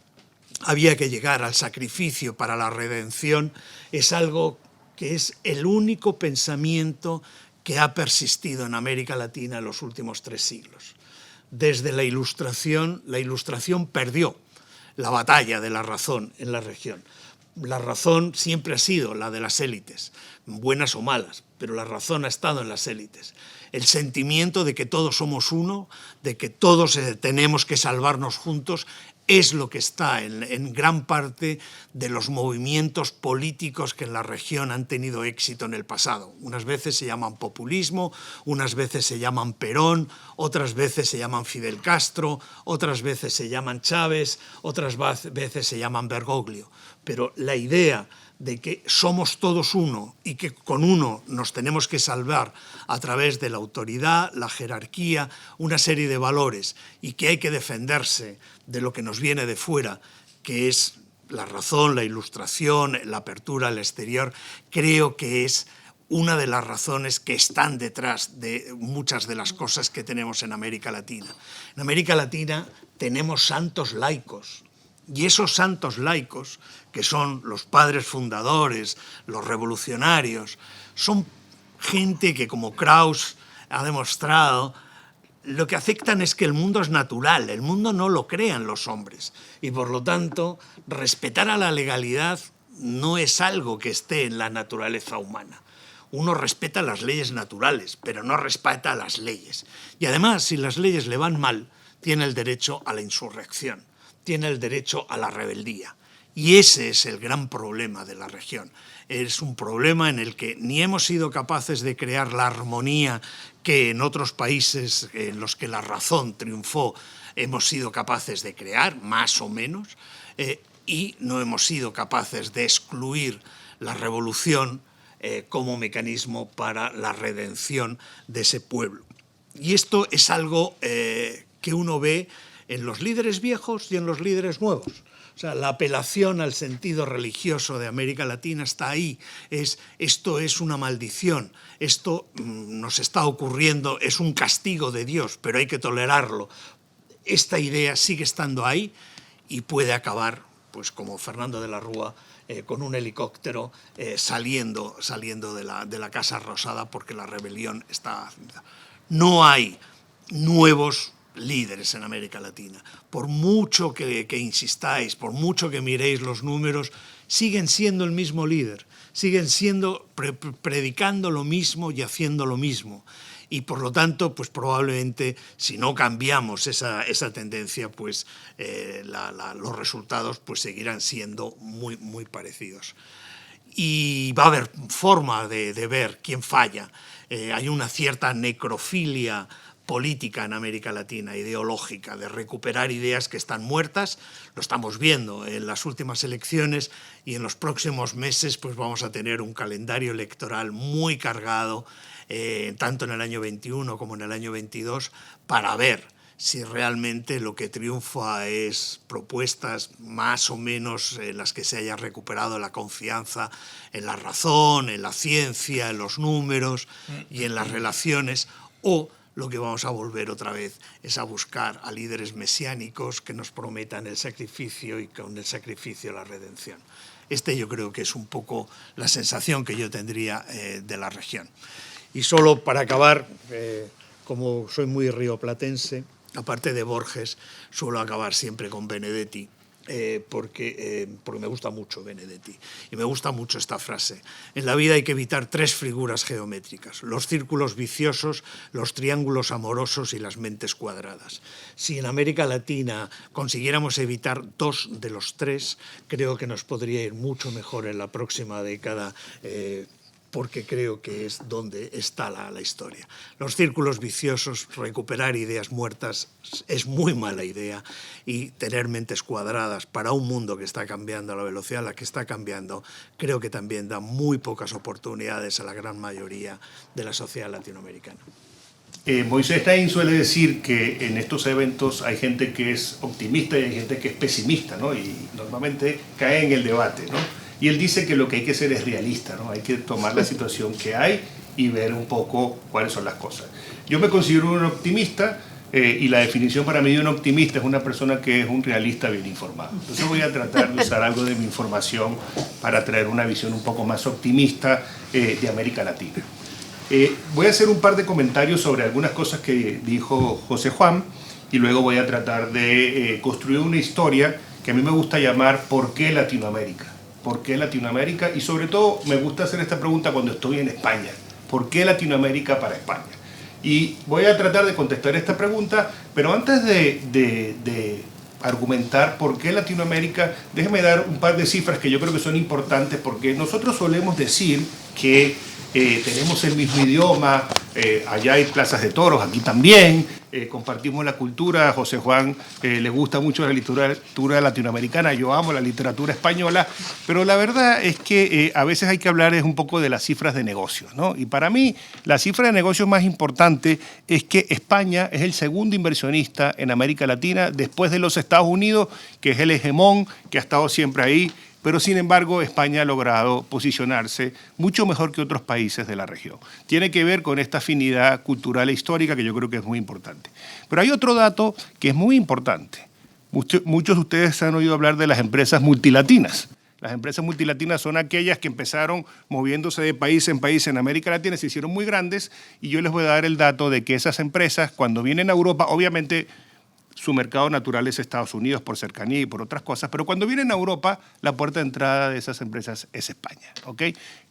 había que llegar al sacrificio para la redención, es algo que es el único pensamiento que ha persistido en América Latina en los últimos 3 siglos. Desde la Ilustración perdió la batalla de la razón en la región. La razón siempre ha sido la de las élites, buenas o malas, pero la razón ha estado en las élites. El sentimiento de que todos somos uno, de que todos tenemos que salvarnos juntos, es lo que está en gran parte de los movimientos políticos que en la región han tenido éxito en el pasado. Unas veces se llaman populismo, unas veces se llaman Perón, otras veces se llaman Fidel Castro, otras veces se llaman Chávez, otras veces se llaman Bergoglio. Pero la idea de que somos todos uno y que con uno nos tenemos que salvar a través de la autoridad, la jerarquía, una serie de valores, y que hay que defenderse de lo que nos viene de fuera, que es la razón, la Ilustración, la apertura al exterior, creo que es una de las razones que están detrás de muchas de las cosas que tenemos en América Latina. En América Latina tenemos santos laicos, y esos santos laicos, que son los padres fundadores, los revolucionarios, son gente que, como Krauss ha demostrado, lo que aceptan es que el mundo es natural, el mundo no lo crean los hombres, y por lo tanto respetar a la legalidad no es algo que esté en la naturaleza humana. Uno respeta las leyes naturales, pero no respeta las leyes. Y además, si las leyes le van mal, tiene el derecho a la insurrección, tiene el derecho a la rebeldía. Y ese es el gran problema de la región. Es un problema en el que ni hemos sido capaces de crear la armonía que en otros países en los que la razón triunfó hemos sido capaces de crear, más o menos, y no hemos sido capaces de excluir la revolución como mecanismo para la redención de ese pueblo. Y esto es algo que uno ve en los líderes viejos y en los líderes nuevos. O sea, la apelación al sentido religioso de América Latina está ahí. Esto es una maldición, esto nos está ocurriendo, es un castigo de Dios, pero hay que tolerarlo. Esta idea sigue estando ahí y puede acabar, pues como Fernando de la Rúa, con un helicóptero saliendo de la Casa Rosada porque la rebelión está... No hay nuevos líderes en América Latina. Por mucho que insistáis, por mucho que miréis los números, siguen siendo el mismo líder, siguen siendo predicando lo mismo y haciendo lo mismo. Y por lo tanto, pues probablemente, si no cambiamos esa tendencia, pues los resultados pues seguirán siendo muy, muy parecidos. Y va a haber forma de ver quién falla. Hay una cierta necrofilia política en América Latina, ideológica, de recuperar ideas que están muertas. Lo estamos viendo en las últimas elecciones y en los próximos meses pues vamos a tener un calendario electoral muy cargado, tanto en el año 21 como en el año 22, para ver si realmente lo que triunfa es propuestas más o menos en las que se haya recuperado la confianza en la razón, en la ciencia, en los números y en las relaciones, o lo que vamos a volver otra vez es a buscar a líderes mesiánicos que nos prometan el sacrificio y con el sacrificio la redención. Yo creo que es un poco la sensación que yo tendría de la región. Y solo para acabar, como soy muy rioplatense, aparte de Borges, suelo acabar siempre con Benedetti, porque me gusta mucho Benedetti y me gusta mucho esta frase. En la vida hay que evitar 3 figuras geométricas: los círculos viciosos, los triángulos amorosos y las mentes cuadradas. Si en América Latina consiguiéramos evitar 2 de los 3, creo que nos podría ir mucho mejor en la próxima década, porque creo que es donde está la historia. Los círculos viciosos, recuperar ideas muertas es muy mala idea, y tener mentes cuadradas para un mundo que está cambiando a la velocidad a la que está cambiando, creo que también da muy pocas oportunidades a la gran mayoría de la sociedad latinoamericana. Moisés Naim suele decir que en estos eventos hay gente que es optimista y hay gente que es pesimista, ¿no? Y normalmente cae en el debate, ¿no? Y él dice que lo que hay que ser es realista, ¿no? Hay que tomar la situación que hay y ver un poco cuáles son las cosas. Yo me considero un optimista, y la definición para mí de un optimista es una persona que es un realista bien informado. Entonces voy a tratar de usar algo de mi información para traer una visión un poco más optimista de América Latina. Voy a hacer un par de comentarios sobre algunas cosas que dijo José Juan, y luego voy a tratar de construir una historia que a mí me gusta llamar ¿por qué Latinoamérica? ¿Por qué Latinoamérica? Y sobre todo me gusta hacer esta pregunta cuando estoy en España. ¿Por qué Latinoamérica para España? Y voy a tratar de contestar esta pregunta, pero antes de argumentar por qué Latinoamérica, déjeme dar un par de cifras que yo creo que son importantes, porque nosotros solemos decir que tenemos el mismo idioma, allá hay plazas de toros, aquí también, compartimos la cultura. A José Juan le gusta mucho la literatura latinoamericana, yo amo la literatura española, pero la verdad es que a veces hay que hablar un poco de las cifras de negocios, ¿no? Y para mí la cifra de negocios más importante es que España es el segundo inversionista en América Latina después de los Estados Unidos, que es el hegemón que ha estado siempre ahí. Pero sin embargo España ha logrado posicionarse mucho mejor que otros países de la región. Tiene que ver con esta afinidad cultural e histórica que yo creo que es muy importante. Pero hay otro dato que es muy importante. Muchos de ustedes han oído hablar de las empresas multilatinas. Las empresas multilatinas son aquellas que empezaron moviéndose de país en país en América Latina, se hicieron muy grandes, y yo les voy a dar el dato de que esas empresas, cuando vienen a Europa, obviamente su mercado natural es Estados Unidos por cercanía y por otras cosas, pero cuando vienen a Europa, la puerta de entrada de esas empresas es España, ¿ok?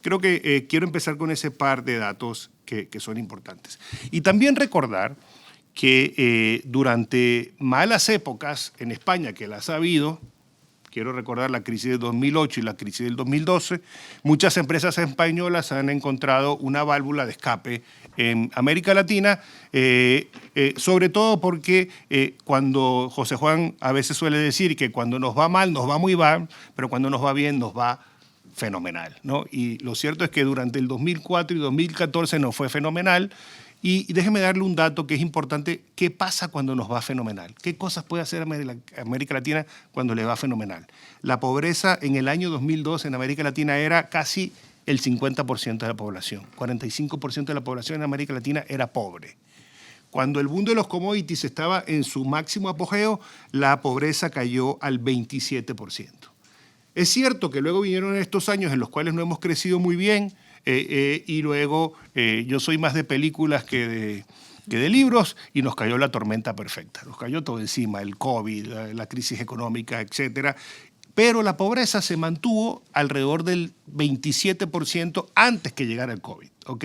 Creo que quiero empezar con ese par de datos que son importantes. Y también recordar que durante malas épocas en España, que las ha habido, quiero recordar la crisis de 2008 y la crisis del 2012, muchas empresas españolas han encontrado una válvula de escape en América Latina, sobre todo porque cuando José Juan a veces suele decir que cuando nos va mal, nos va muy mal, pero cuando nos va bien, nos va fenomenal, ¿no? Y lo cierto es que durante el 2004 y 2014 nos fue fenomenal. Y déjeme darle un dato que es importante. ¿Qué pasa cuando nos va fenomenal? ¿Qué cosas puede hacer América Latina cuando le va fenomenal? La pobreza en el año 2002 en América Latina era casi el 50% de la población. 45% de la población en América Latina era pobre. Cuando el boom de los commodities estaba en su máximo apogeo, la pobreza cayó al 27%. Es cierto que luego vinieron estos años en los cuales no hemos crecido muy bien, y luego yo soy más de películas que de libros, y nos cayó la tormenta perfecta. Nos cayó todo encima, el COVID, la crisis económica, etcétera. Pero la pobreza se mantuvo alrededor del 27% antes que llegara el COVID, ¿ok?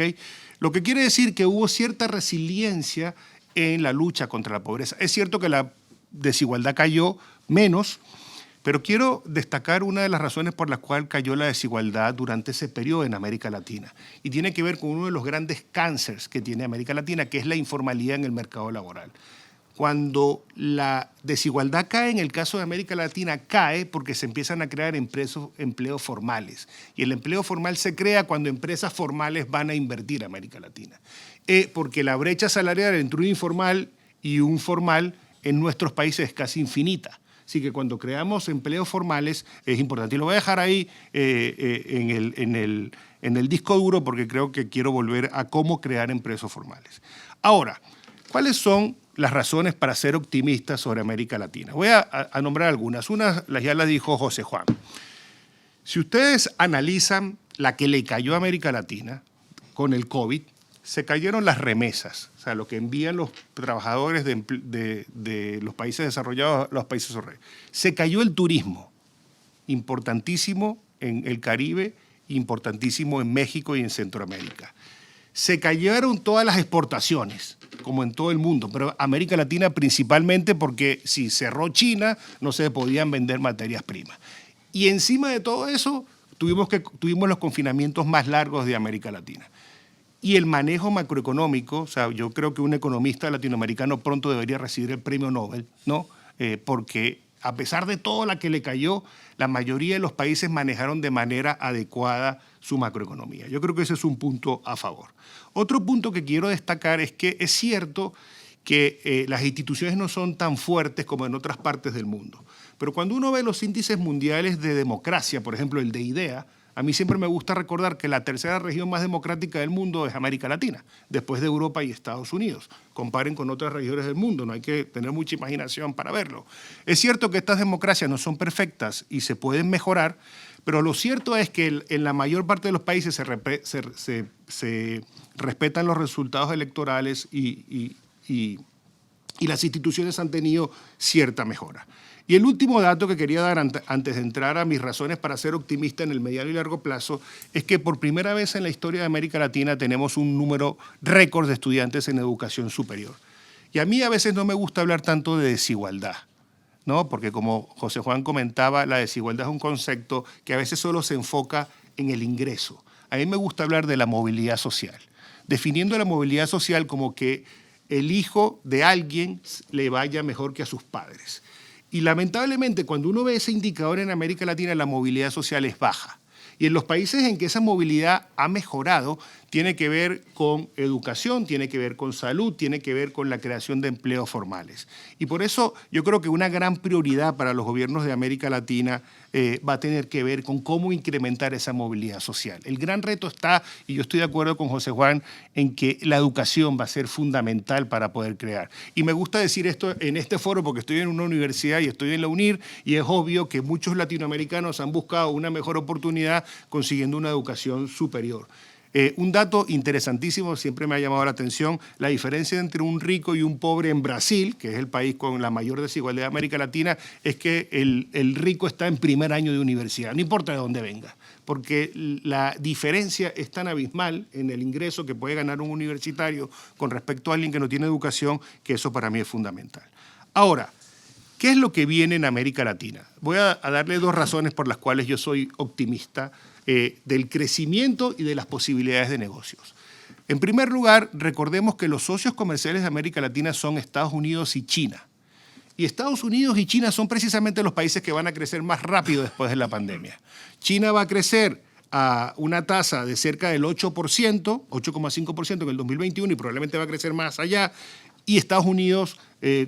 Lo que quiere decir que hubo cierta resiliencia en la lucha contra la pobreza. Es cierto que la desigualdad cayó menos, pero quiero destacar una de las razones por las cuales cayó la desigualdad durante ese periodo en América Latina. Y tiene que ver con uno de los grandes cánceres que tiene América Latina, que es la informalidad en el mercado laboral. Cuando la desigualdad cae, en el caso de América Latina, cae porque se empiezan a crear empleos formales. Y el empleo formal se crea cuando empresas formales van a invertir a América Latina. Porque la brecha salarial entre un informal y un formal en nuestros países es casi infinita. Así que cuando creamos empleos formales es importante. Y lo voy a dejar ahí en el disco duro, porque creo que quiero volver a cómo crear empleos formales. Ahora, ¿cuáles son las razones para ser optimistas sobre América Latina? Voy a nombrar algunas. Unas ya las dijo José Juan. Si ustedes analizan la que le cayó a América Latina con el COVID, se cayeron las remesas, o sea, lo que envían los trabajadores de los países desarrollados a los países desarrollados. Se cayó el turismo, importantísimo en el Caribe, importantísimo en México y en Centroamérica. Se cayeron todas las exportaciones, como en todo el mundo, pero América Latina principalmente porque si cerró China no se podían vender materias primas. Y encima de todo eso tuvimos los confinamientos más largos de América Latina. Y el manejo macroeconómico, o sea, yo creo que un economista latinoamericano pronto debería recibir el premio Nobel, ¿no? Porque a pesar de todo la que le cayó, la mayoría de los países manejaron de manera adecuada su macroeconomía. Yo creo que ese es un punto a favor. Otro punto que quiero destacar es que es cierto que las instituciones no son tan fuertes como en otras partes del mundo. Pero cuando uno ve los índices mundiales de democracia, por ejemplo el de IDEA, a mí siempre me gusta recordar que la tercera región más democrática del mundo es América Latina, después de Europa y Estados Unidos. Comparen con otras regiones del mundo, no hay que tener mucha imaginación para verlo. Es cierto que estas democracias no son perfectas y se pueden mejorar, pero lo cierto es que en la mayor parte de los países se respetan los resultados electorales y las instituciones han tenido cierta mejora. Y el último dato que quería dar antes de entrar a mis razones para ser optimista en el mediano y largo plazo es que por primera vez en la historia de América Latina tenemos un número récord de estudiantes en educación superior. Y a mí a veces no me gusta hablar tanto de desigualdad, ¿no? Porque como José Juan comentaba, la desigualdad es un concepto que a veces solo se enfoca en el ingreso. A mí me gusta hablar de la movilidad social, definiendo la movilidad social como que el hijo de alguien le vaya mejor que a sus padres. Y lamentablemente, cuando uno ve ese indicador en América Latina, la movilidad social es baja. Y en los países en que esa movilidad ha mejorado, tiene que ver con educación, tiene que ver con salud, tiene que ver con la creación de empleos formales. Y por eso yo creo que una gran prioridad para los gobiernos de América Latina va a tener que ver con cómo incrementar esa movilidad social. El gran reto está, y yo estoy de acuerdo con José Juan, en que la educación va a ser fundamental para poder crear. Y me gusta decir esto en este foro porque estoy en una universidad y estoy en la UNIR, y es obvio que muchos latinoamericanos han buscado una mejor oportunidad consiguiendo una educación superior. Un dato interesantísimo, siempre me ha llamado la atención, la diferencia entre un rico y un pobre en Brasil, que es el país con la mayor desigualdad de América Latina, es que el rico está en primer año de universidad, no importa de dónde venga, porque la diferencia es tan abismal en el ingreso que puede ganar un universitario con respecto a alguien que no tiene educación, que eso para mí es fundamental. Ahora, ¿qué es lo que viene en América Latina? Voy a darle dos razones por las cuales yo soy optimista del crecimiento y de las posibilidades de negocios. En primer lugar, recordemos que los socios comerciales de América Latina son Estados Unidos y China. Y Estados Unidos y China son precisamente los países que van a crecer más rápido después de la pandemia. China va a crecer a una tasa de cerca del 8%, 8,5% en el 2021 y probablemente va a crecer más allá. Y Estados Unidos,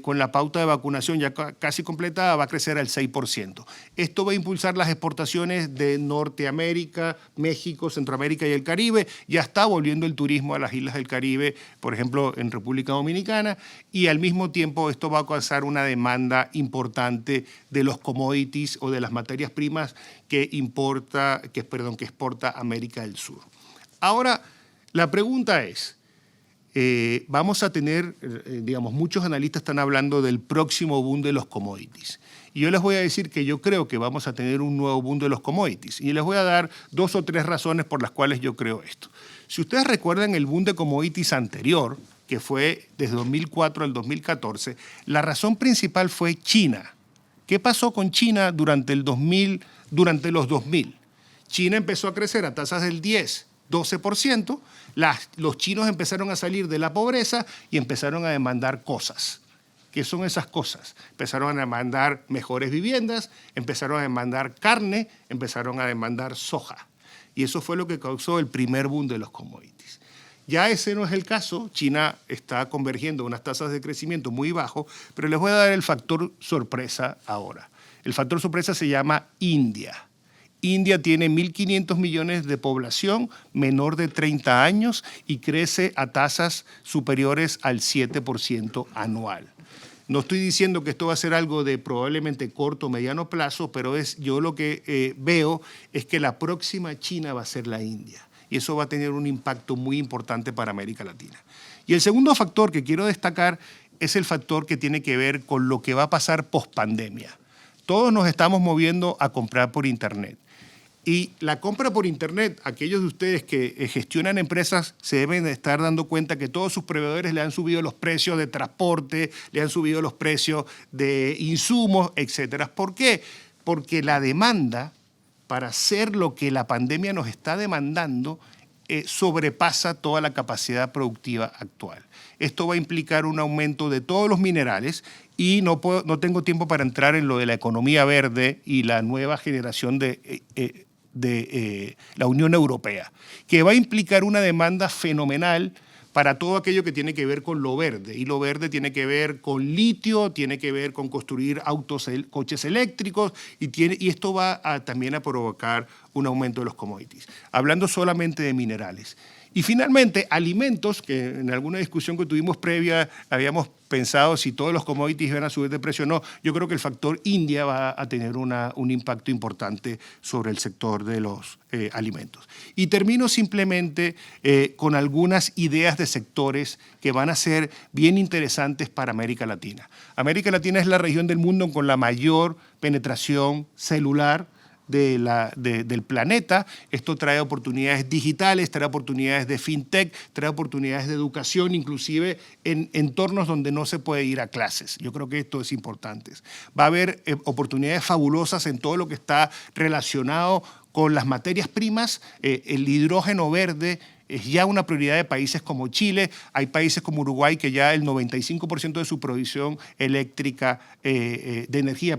con la pauta de vacunación ya casi completada, va a crecer al 6%. Esto va a impulsar las exportaciones de Norteamérica, México, Centroamérica y el Caribe. Ya está volviendo el turismo a las islas del Caribe, por ejemplo, en República Dominicana, y al mismo tiempo esto va a causar una demanda importante de los commodities o de las materias primas que exporta América del Sur. Ahora, la pregunta es, vamos a tener, muchos analistas están hablando del próximo boom de los commodities. Y yo les voy a decir que yo creo que vamos a tener un nuevo boom de los commodities. Y les voy a dar 2 o 3 razones por las cuales yo creo esto. Si ustedes recuerdan el boom de commodities anterior, que fue desde 2004 al 2014, la razón principal fue China. ¿Qué pasó con China durante los 2000? China empezó a crecer a tasas del 10%, 12%, los chinos empezaron a salir de la pobreza y empezaron a demandar cosas. ¿Qué son esas cosas? Empezaron a demandar mejores viviendas, empezaron a demandar carne, empezaron a demandar soja. Y eso fue lo que causó el primer boom de los commodities. Ya ese no es el caso. China está convergiendo a unas tasas de crecimiento muy bajo, pero les voy a dar el factor sorpresa ahora. El factor sorpresa se llama India. India tiene 1.500 millones de población menor de 30 años y crece a tasas superiores al 7% anual. No estoy diciendo que esto va a ser algo de probablemente corto o mediano plazo, pero yo lo que veo es que la próxima China va a ser la India. y eso va a tener un impacto muy importante para América Latina. Y el segundo factor que quiero destacar es el factor que tiene que ver con lo que va a pasar post-pandemia. Todos nos estamos moviendo a comprar por Internet. Y la compra por Internet, aquellos de ustedes que gestionan empresas se deben de estar dando cuenta que todos sus proveedores le han subido los precios de transporte, le han subido los precios de insumos, etc. ¿Por qué? Porque la demanda para hacer lo que la pandemia nos está demandando sobrepasa toda la capacidad productiva actual. Esto va a implicar un aumento de todos los minerales y no tengo tiempo para entrar en lo de la economía verde y la nueva generación de la Unión Europea, que va a implicar una demanda fenomenal para todo aquello que tiene que ver con lo verde. Y lo verde tiene que ver con litio, tiene que ver con construir coches eléctricos y esto va también a provocar un aumento de los commodities. Hablando solamente de minerales. Y finalmente, alimentos, que en alguna discusión que tuvimos previa habíamos pensado si todos los commodities iban a subir de precio o no. Yo creo que el factor India va a tener un impacto importante sobre el sector de los alimentos. Y termino simplemente con algunas ideas de sectores que van a ser bien interesantes para América Latina. América Latina es la región del mundo con la mayor penetración celular del planeta. Esto trae oportunidades digitales, trae oportunidades de fintech, trae oportunidades de educación, inclusive en entornos donde no se puede ir a clases. Yo creo que esto es importante. Va a haber oportunidades fabulosas en todo lo que está relacionado con las materias primas. El hidrógeno verde es ya una prioridad de países como Chile. Hay países como Uruguay que ya el 95% de su producción eléctrica, de energía,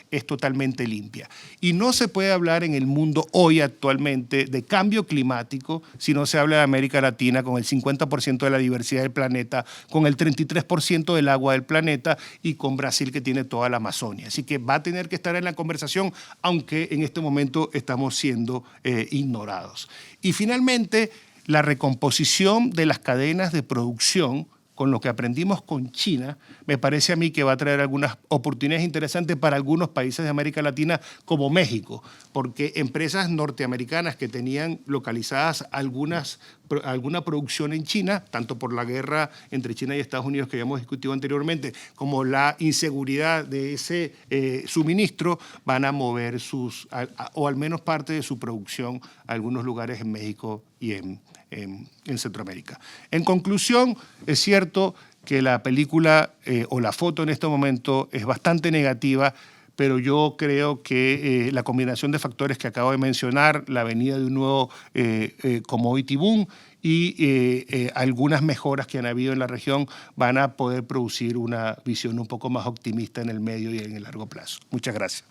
es totalmente limpia. Y no se puede hablar en el mundo hoy actualmente de cambio climático si no se habla de América Latina con el 50% de la diversidad del planeta, con el 33% del agua del planeta y con Brasil que tiene toda la Amazonia. Así que va a tener que estar en la conversación, aunque en este momento estamos siendo ignorados. Y finalmente, la recomposición de las cadenas de producción, con lo que aprendimos con China, me parece a mí que va a traer algunas oportunidades interesantes para algunos países de América Latina como México, porque empresas norteamericanas que tenían localizadas alguna producción en China, tanto por la guerra entre China y Estados Unidos que ya hemos discutido anteriormente, como la inseguridad de ese suministro, van a mover o al menos parte de su producción a algunos lugares en México y en Centroamérica. En conclusión, es cierto que la película o la foto en este momento es bastante negativa, pero yo creo que la combinación de factores que acabo de mencionar, la venida de un nuevo commodity boom y algunas mejoras que han habido en la región van a poder producir una visión un poco más optimista en el medio y en el largo plazo. Muchas gracias.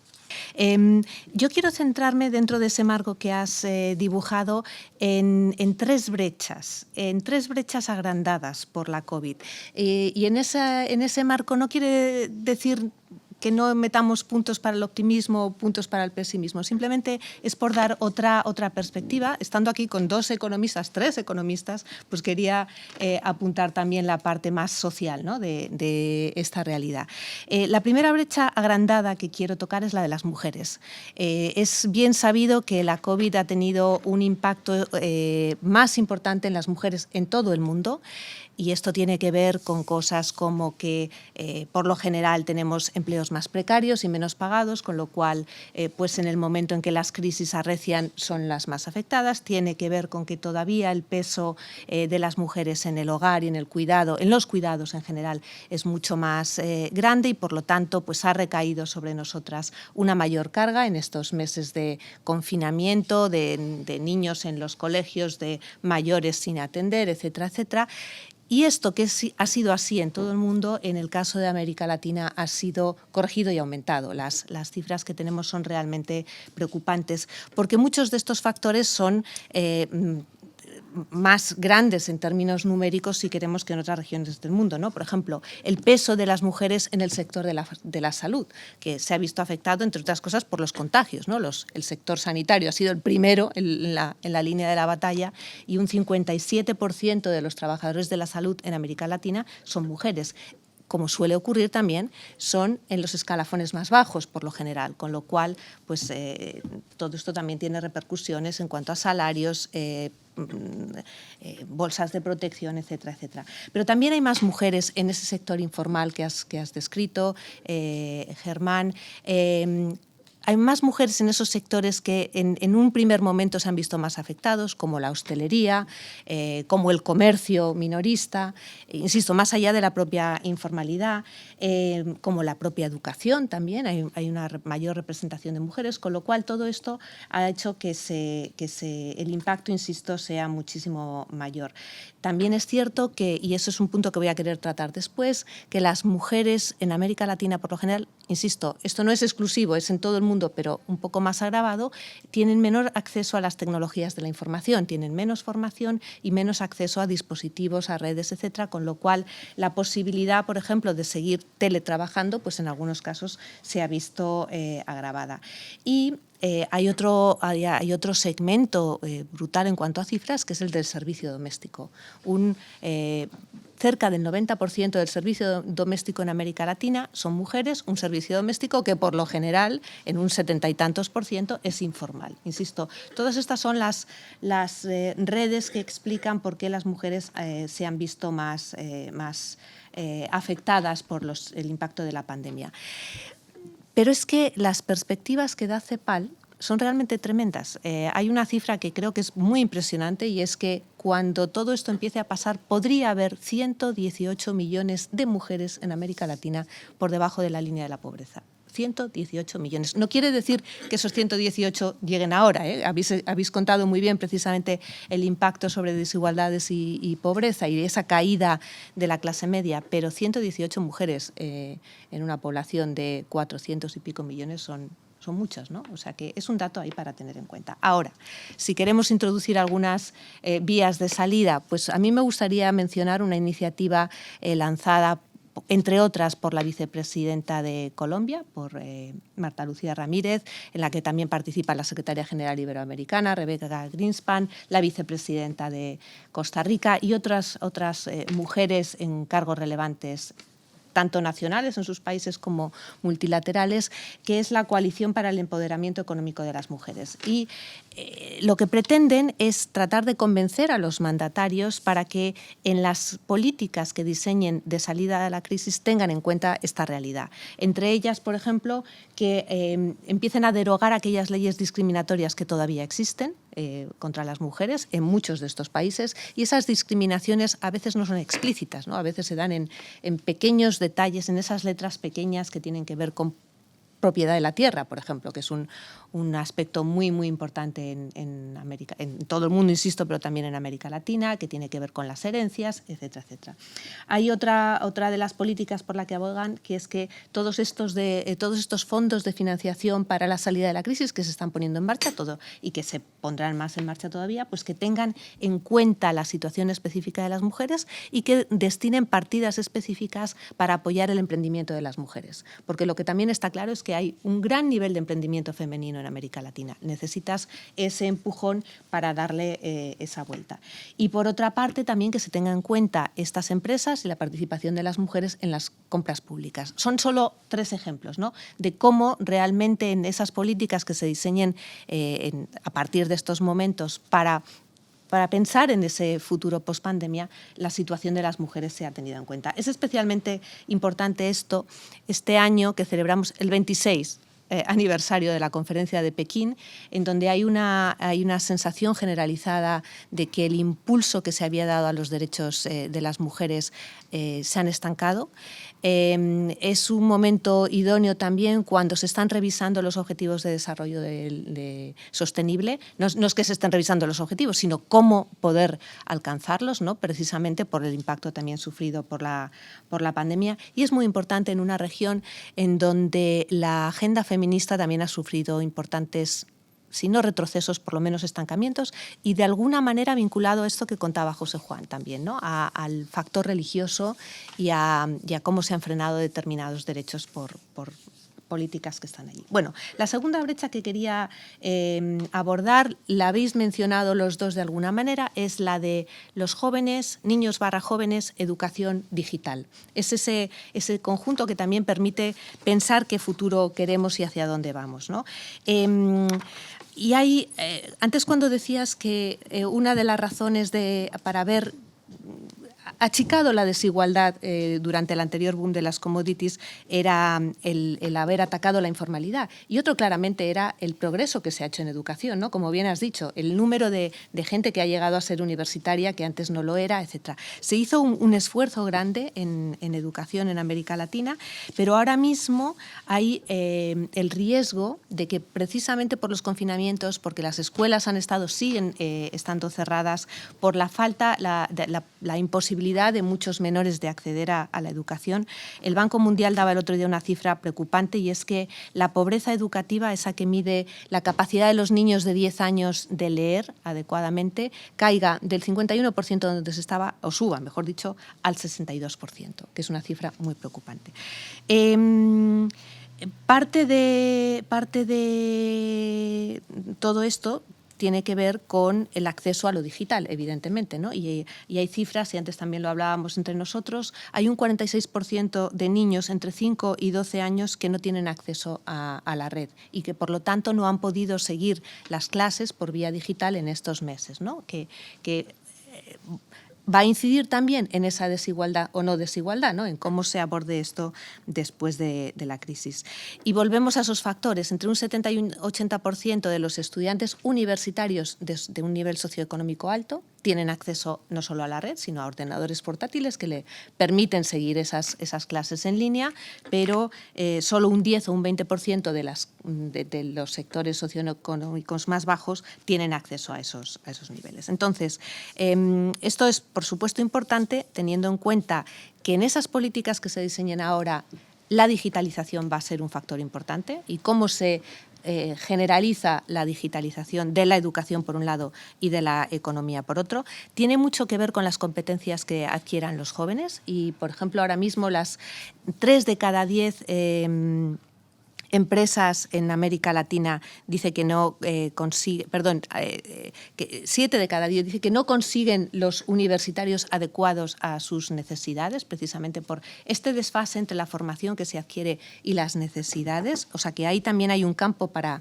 Yo quiero centrarme dentro de ese marco que has dibujado en tres brechas agrandadas por la COVID. Y en ese marco no quiere decir que no metamos puntos para el optimismo o puntos para el pesimismo. Simplemente es por dar otra perspectiva. Estando aquí con tres economistas, pues quería apuntar también la parte más social, ¿no?, de esta realidad. La primera brecha agrandada que quiero tocar es la de las mujeres. Es bien sabido que la COVID ha tenido un impacto más importante en las mujeres en todo el mundo. Y esto tiene que ver con cosas como que por lo general tenemos empleos más precarios y menos pagados, con lo cual pues en el momento en que las crisis arrecian son las más afectadas. Tiene que ver con que todavía el peso de las mujeres en el hogar y en el cuidado, en los cuidados en general, es mucho más grande y por lo tanto pues ha recaído sobre nosotras una mayor carga en estos meses de confinamiento, de niños en los colegios, de mayores sin atender, etcétera, etcétera. Y esto, que ha sido así en todo el mundo, en el caso de América Latina ha sido corregido y aumentado. Las cifras que tenemos son realmente preocupantes, porque muchos de estos factores son más grandes en términos numéricos si queremos que en otras regiones del mundo, ¿no? Por ejemplo, el peso de las mujeres en el sector de la salud, que se ha visto afectado, entre otras cosas, por los contagios, ¿no? El sector sanitario ha sido el primero en la línea de la batalla y un 57% de los trabajadores de la salud en América Latina son mujeres. Como suele ocurrir también, son en los escalafones más bajos, por lo general, con lo cual pues, todo esto también tiene repercusiones en cuanto a salarios, bolsas de protección, etcétera, etcétera. Pero también hay más mujeres en ese sector informal que has descrito, Germán. Hay más mujeres en esos sectores que en un primer momento se han visto más afectados, como la hostelería, como el comercio minorista, insisto, más allá de la propia informalidad, como la propia educación también, hay una mayor representación de mujeres, con lo cual todo esto ha hecho que el impacto, insisto, sea muchísimo mayor. También es cierto que, y eso es un punto que voy a querer tratar después, que las mujeres en América Latina, por lo general, insisto, esto no es exclusivo, es en todo el mundo, pero un poco más agravado, tienen menor acceso a las tecnologías de la información, tienen menos formación y menos acceso a dispositivos, a redes, etcétera, con lo cual la posibilidad, por ejemplo, de seguir teletrabajando, pues en algunos casos se ha visto agravada. Y hay otro segmento brutal en cuanto a cifras, que es el del servicio doméstico. Cerca del 90% del servicio doméstico en América Latina son mujeres, un servicio doméstico que por lo general, en un 70 y tantos %, es informal. Insisto, todas estas son las redes que explican por qué las mujeres se han visto más afectadas por el impacto de la pandemia. Pero es que las perspectivas que da CEPAL son realmente tremendas. Hay una cifra que creo que es muy impresionante y es que cuando todo esto empiece a pasar podría haber 118 millones de mujeres en América Latina por debajo de la línea de la pobreza. 118 millones. No quiere decir que esos 118 lleguen ahora. Habéis contado muy bien precisamente el impacto sobre desigualdades y pobreza y esa caída de la clase media, pero 118 mujeres en una población de 400 y pico millones son muchas, ¿no? O sea que es un dato ahí para tener en cuenta. Ahora, si queremos introducir algunas vías de salida, pues a mí me gustaría mencionar una iniciativa lanzada entre otras por la vicepresidenta de Colombia, por Marta Lucía Ramírez, en la que también participa la secretaria general iberoamericana, Rebeca Greenspan, la vicepresidenta de Costa Rica y otras mujeres en cargos relevantes tanto nacionales en sus países como multilaterales, que es la Coalición para el Empoderamiento Económico de las Mujeres. Y lo que pretenden es tratar de convencer a los mandatarios para que en las políticas que diseñen de salida de la crisis tengan en cuenta esta realidad. Entre ellas, por ejemplo, que empiecen a derogar aquellas leyes discriminatorias que todavía existen contra las mujeres en muchos de estos países, y esas discriminaciones a veces no son explícitas, ¿no? A veces se dan en pequeños detalles, en esas letras pequeñas que tienen que ver con propiedad de la tierra, por ejemplo, que es un aspecto muy, muy importante en América, en todo el mundo, insisto, pero también en América Latina, que tiene que ver con las herencias, etcétera, etcétera. Hay otra de las políticas por la que abogan, que es que todos estos fondos de financiación para la salida de la crisis que se están poniendo en marcha y que se pondrán más en marcha todavía, pues que tengan en cuenta la situación específica de las mujeres y que destinen partidas específicas para apoyar el emprendimiento de las mujeres. Porque lo que también está claro es que hay un gran nivel de emprendimiento femenino en América Latina. Necesitas ese empujón para darle esa vuelta. Y por otra parte, también que se tengan en cuenta estas empresas y la participación de las mujeres en las compras públicas. Son solo 3 ejemplos, ¿no?, de cómo realmente en esas políticas que se diseñen a partir de estos momentos para pensar en ese futuro post-pandemia, la situación de las mujeres sea tenida en cuenta. Es especialmente importante esto este año que celebramos el 26 aniversario de la Conferencia de Pekín, en donde hay una sensación generalizada de que el impulso que se había dado a los derechos de las mujeres se han estancado. Es un momento idóneo también cuando se están revisando los objetivos de desarrollo sostenible. No es que se estén revisando los objetivos, sino cómo poder alcanzarlos, ¿no?, precisamente por el impacto también sufrido por la pandemia. Y es muy importante en una región en donde la agenda feminista también ha sufrido importantes, si no retrocesos, por lo menos estancamientos, y de alguna manera vinculado a esto que contaba José Juan también, ¿no?, al factor religioso y a cómo se han frenado determinados derechos por políticas que están allí. Bueno, la segunda brecha que quería abordar, la habéis mencionado los dos de alguna manera, es la de los jóvenes, niños / jóvenes, educación digital. Es ese conjunto que también permite pensar qué futuro queremos y hacia dónde vamos, ¿no? Y hay, antes cuando decías que una de las razones para haber achicado la desigualdad durante el anterior boom de las commodities era el haber atacado la informalidad. Y otro claramente era el progreso que se ha hecho en educación, ¿no? Como bien has dicho, el número de gente que ha llegado a ser universitaria, que antes no lo era, etc. Se hizo un esfuerzo grande en educación en América Latina, pero ahora mismo hay el riesgo de que precisamente por los confinamientos, porque las escuelas siguen estando cerradas, por la falta, la imposibilidad de muchos menores de acceder a la educación. El Banco Mundial daba el otro día una cifra preocupante, y es que la pobreza educativa, esa que mide la capacidad de los niños de 10 años de leer adecuadamente, caiga del 51% donde se estaba, o suba, mejor dicho, al 62%, que es una cifra muy preocupante. Parte de todo esto tiene que ver con el acceso a lo digital, evidentemente, ¿no? Y hay cifras, y antes también lo hablábamos entre nosotros, hay un 46% de niños entre 5 y 12 años que no tienen acceso a la red y que, por lo tanto, no han podido seguir las clases por vía digital en estos meses, ¿no? Que va a incidir también en esa desigualdad o no desigualdad, ¿no? En cómo se aborde esto después de la crisis. Y volvemos a esos factores. Entre un 70 y un 80% de los estudiantes universitarios de un nivel socioeconómico alto tienen acceso no solo a la red, sino a ordenadores portátiles que le permiten seguir esas clases en línea, pero solo un 10 o un 20% de los sectores socioeconómicos más bajos tienen acceso a esos niveles. Entonces, esto es, por supuesto, importante, teniendo en cuenta que en esas políticas que se diseñen ahora la digitalización va a ser un factor importante, y cómo se generaliza la digitalización de la educación por un lado y de la economía por otro, tiene mucho que ver con las competencias que adquieran los jóvenes. Y, por ejemplo, ahora mismo 3 de cada 10 empresas en América Latina dice que no que 7 de cada 10 dice que no consiguen los universitarios adecuados a sus necesidades, precisamente por este desfase entre la formación que se adquiere y las necesidades. O sea que ahí también hay un campo para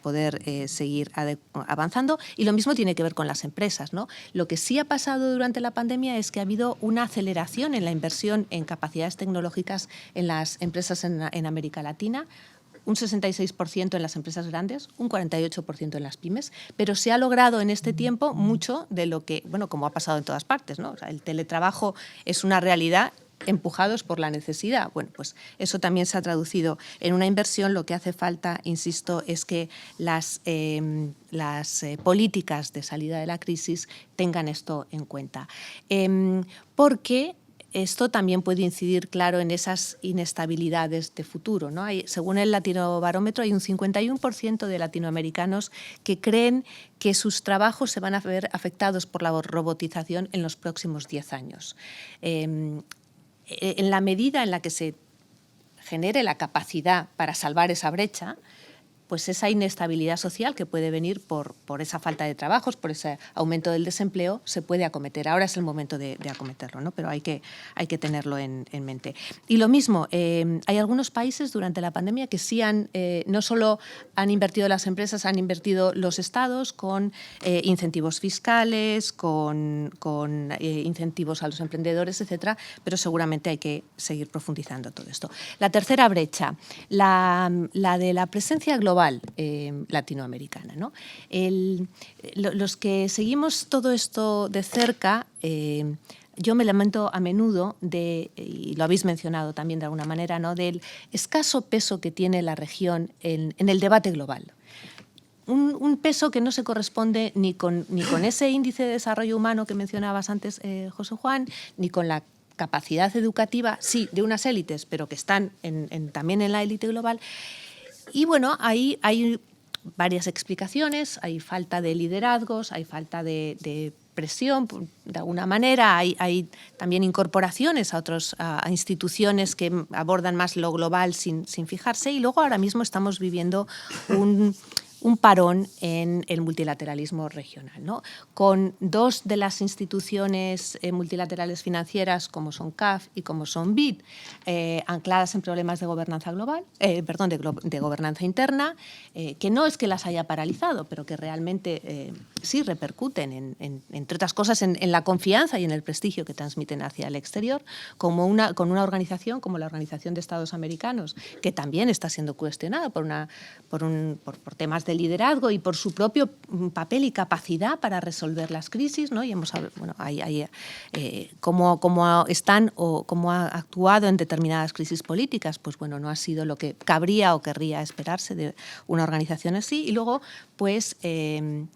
poder seguir avanzando. Y lo mismo tiene que ver con las empresas, ¿no? Lo que sí ha pasado durante la pandemia es que ha habido una aceleración en la inversión en capacidades tecnológicas en las empresas en América Latina. Un 66% en las empresas grandes, un 48% en las pymes, pero se ha logrado en este tiempo mucho de lo que, bueno, como ha pasado en todas partes, ¿no? O sea, el teletrabajo es una realidad, empujados por la necesidad. Bueno, pues eso también se ha traducido en una inversión. Lo que hace falta, insisto, es que las políticas de salida de la crisis tengan esto en cuenta. Porque esto también puede incidir, claro, en esas inestabilidades de futuro, ¿no? Según el Latinobarómetro, hay un 51% de latinoamericanos que creen que sus trabajos se van a ver afectados por la robotización en los próximos 10 años. En la medida en la que se genere la capacidad para salvar esa brecha, pues esa inestabilidad social que puede venir por esa falta de trabajos, por ese aumento del desempleo, se puede acometer. Ahora es el momento de acometerlo, ¿no? Pero hay que tenerlo en mente. Y lo mismo, hay algunos países durante la pandemia que sí no solo han invertido las empresas, han invertido los estados con incentivos fiscales, con incentivos a los emprendedores, etcétera, pero seguramente hay que seguir profundizando todo esto. La tercera brecha, la de la presencia global latinoamericana, ¿no? Los que seguimos todo esto de cerca, yo me lamento a menudo y lo habéis mencionado también de alguna manera, ¿no?, del escaso peso que tiene la región en el debate global. Un peso que no se corresponde ni con ese índice de desarrollo humano que mencionabas antes, José Juan, ni con la capacidad educativa, sí, de unas élites, pero que están también en la élite global. Y bueno, hay varias explicaciones, hay falta de liderazgos, hay falta de presión, de alguna manera. Hay también incorporaciones a instituciones que abordan más lo global sin fijarse, y luego ahora mismo estamos viviendo un parón en el multilateralismo regional, ¿no? Con dos de las instituciones multilaterales financieras, como son CAF y como son BID, ancladas en problemas de gobernanza global, de gobernanza interna, que no es que las haya paralizado, pero que realmente sí repercuten, entre otras cosas, en la confianza y en el prestigio que transmiten hacia el exterior, con una organización como la Organización de Estados Americanos, que también está siendo cuestionada por temas de liderazgo y por su propio papel y capacidad para resolver las crisis, ¿no? Y hemos cómo están o cómo ha actuado en determinadas crisis políticas, pues bueno, no ha sido lo que cabría o querría esperarse de una organización así. Y luego, pues, el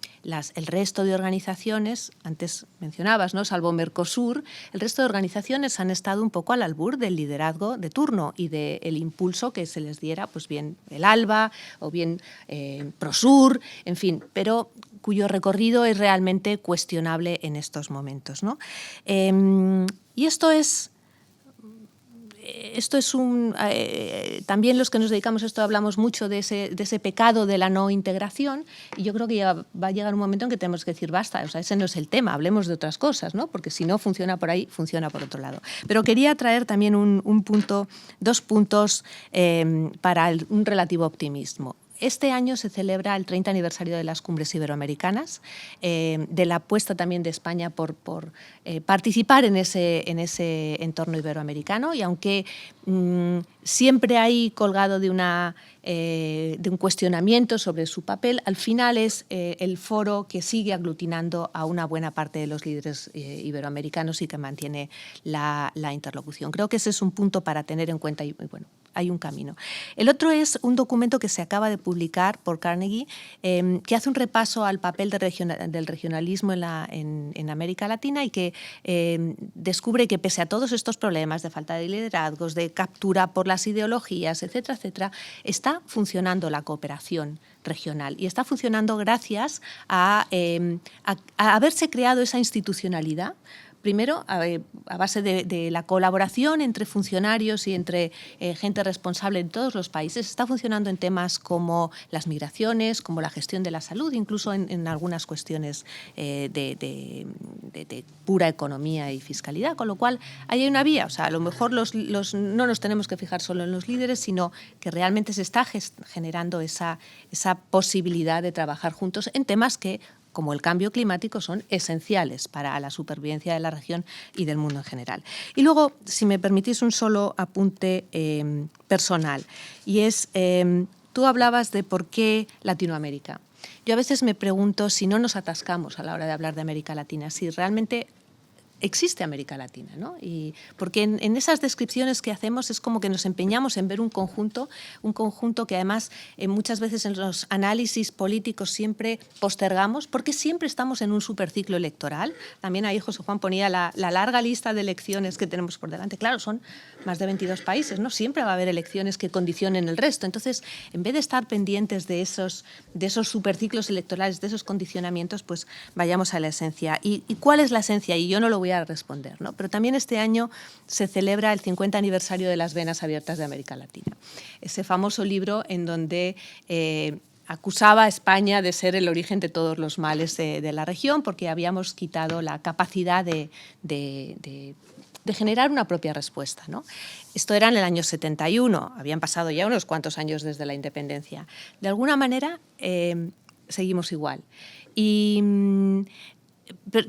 resto de organizaciones, antes mencionabas, ¿no?, salvo Mercosur, el resto de organizaciones han estado un poco al albur del liderazgo de turno y del impulso que se les diera, pues bien el ALBA o bien Prosur, en fin, pero cuyo recorrido es realmente cuestionable en estos momentos, ¿no? Y esto es también los que nos dedicamos a esto hablamos mucho de ese pecado de la no integración, y yo creo que ya va a llegar un momento en que tenemos que decir basta, o sea, ese no es el tema, hablemos de otras cosas, ¿no? Porque si no funciona por ahí, funciona por otro lado. Pero quería traer también dos puntos para un relativo optimismo. Este año se celebra el 30 aniversario de las Cumbres Iberoamericanas, de la apuesta también de España por participar en ese entorno iberoamericano, y aunque siempre hay colgado de un cuestionamiento sobre su papel, al final es el foro que sigue aglutinando a una buena parte de los líderes iberoamericanos y que mantiene la interlocución. Creo que ese es un punto para tener en cuenta y bueno, hay un camino. El otro es un documento que se acaba de publicar por Carnegie, que hace un repaso al papel del regionalismo en América Latina, y que descubre que pese a todos estos problemas de falta de liderazgos, de captura por las ideologías, etcétera, etcétera, está funcionando la cooperación regional, y está funcionando gracias a haberse creado esa institucionalidad. Primero, a base de la colaboración entre funcionarios y entre gente responsable en todos los países. Está funcionando en temas como las migraciones, como la gestión de la salud, incluso en algunas cuestiones de pura economía y fiscalidad, con lo cual ahí hay una vía. O sea, a lo mejor no nos tenemos que fijar solo en los líderes, sino que realmente se está generando esa posibilidad de trabajar juntos en temas que, como el cambio climático, son esenciales para la supervivencia de la región y del mundo en general. Y luego, si me permitís un solo apunte personal, y es, tú hablabas de por qué Latinoamérica. Yo a veces me pregunto si no nos atascamos a la hora de hablar de América Latina, si realmente existe América Latina, ¿no? Y porque en esas descripciones que hacemos es como que nos empeñamos en ver un conjunto que además muchas veces en los análisis políticos siempre postergamos, porque siempre estamos en un superciclo electoral. También ahí José Juan ponía la larga lista de elecciones que tenemos por delante. Claro, son más de 22 países, ¿no? Siempre va a haber elecciones que condicionen el resto. Entonces, en vez de estar pendientes de esos superciclos electorales, de esos condicionamientos, pues vayamos a la esencia. ¿Y cuál es la esencia? Y yo no lo voy a responder, ¿no? Pero también este año se celebra el 50 aniversario de las venas abiertas de América Latina. Ese famoso libro en donde acusaba a España de ser el origen de todos los males de la región, porque habíamos quitado la capacidad de generar una propia respuesta, ¿no? Esto era en el año 71, habían pasado ya unos cuantos años desde la independencia. De alguna manera seguimos igual.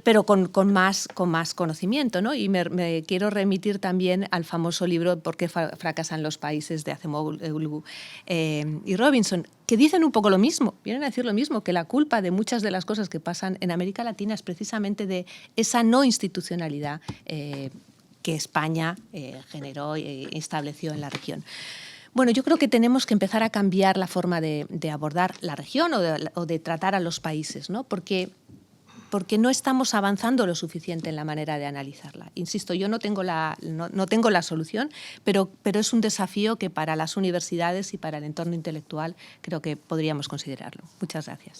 Pero con más conocimiento, ¿no? Y me quiero remitir también al famoso libro ¿Por qué fracasan los países?, de Acemoglu y Robinson, que dicen un poco lo mismo, vienen a decir lo mismo, que la culpa de muchas de las cosas que pasan en América Latina es precisamente de esa no institucionalidad que España generó e estableció en la región. Bueno, yo creo que tenemos que empezar a cambiar la forma de abordar la región o de tratar a los países, ¿no? Porque no estamos avanzando lo suficiente en la manera de analizarla. Insisto, yo no tengo la solución, pero es un desafío que para las universidades y para el entorno intelectual creo que podríamos considerarlo. Muchas gracias.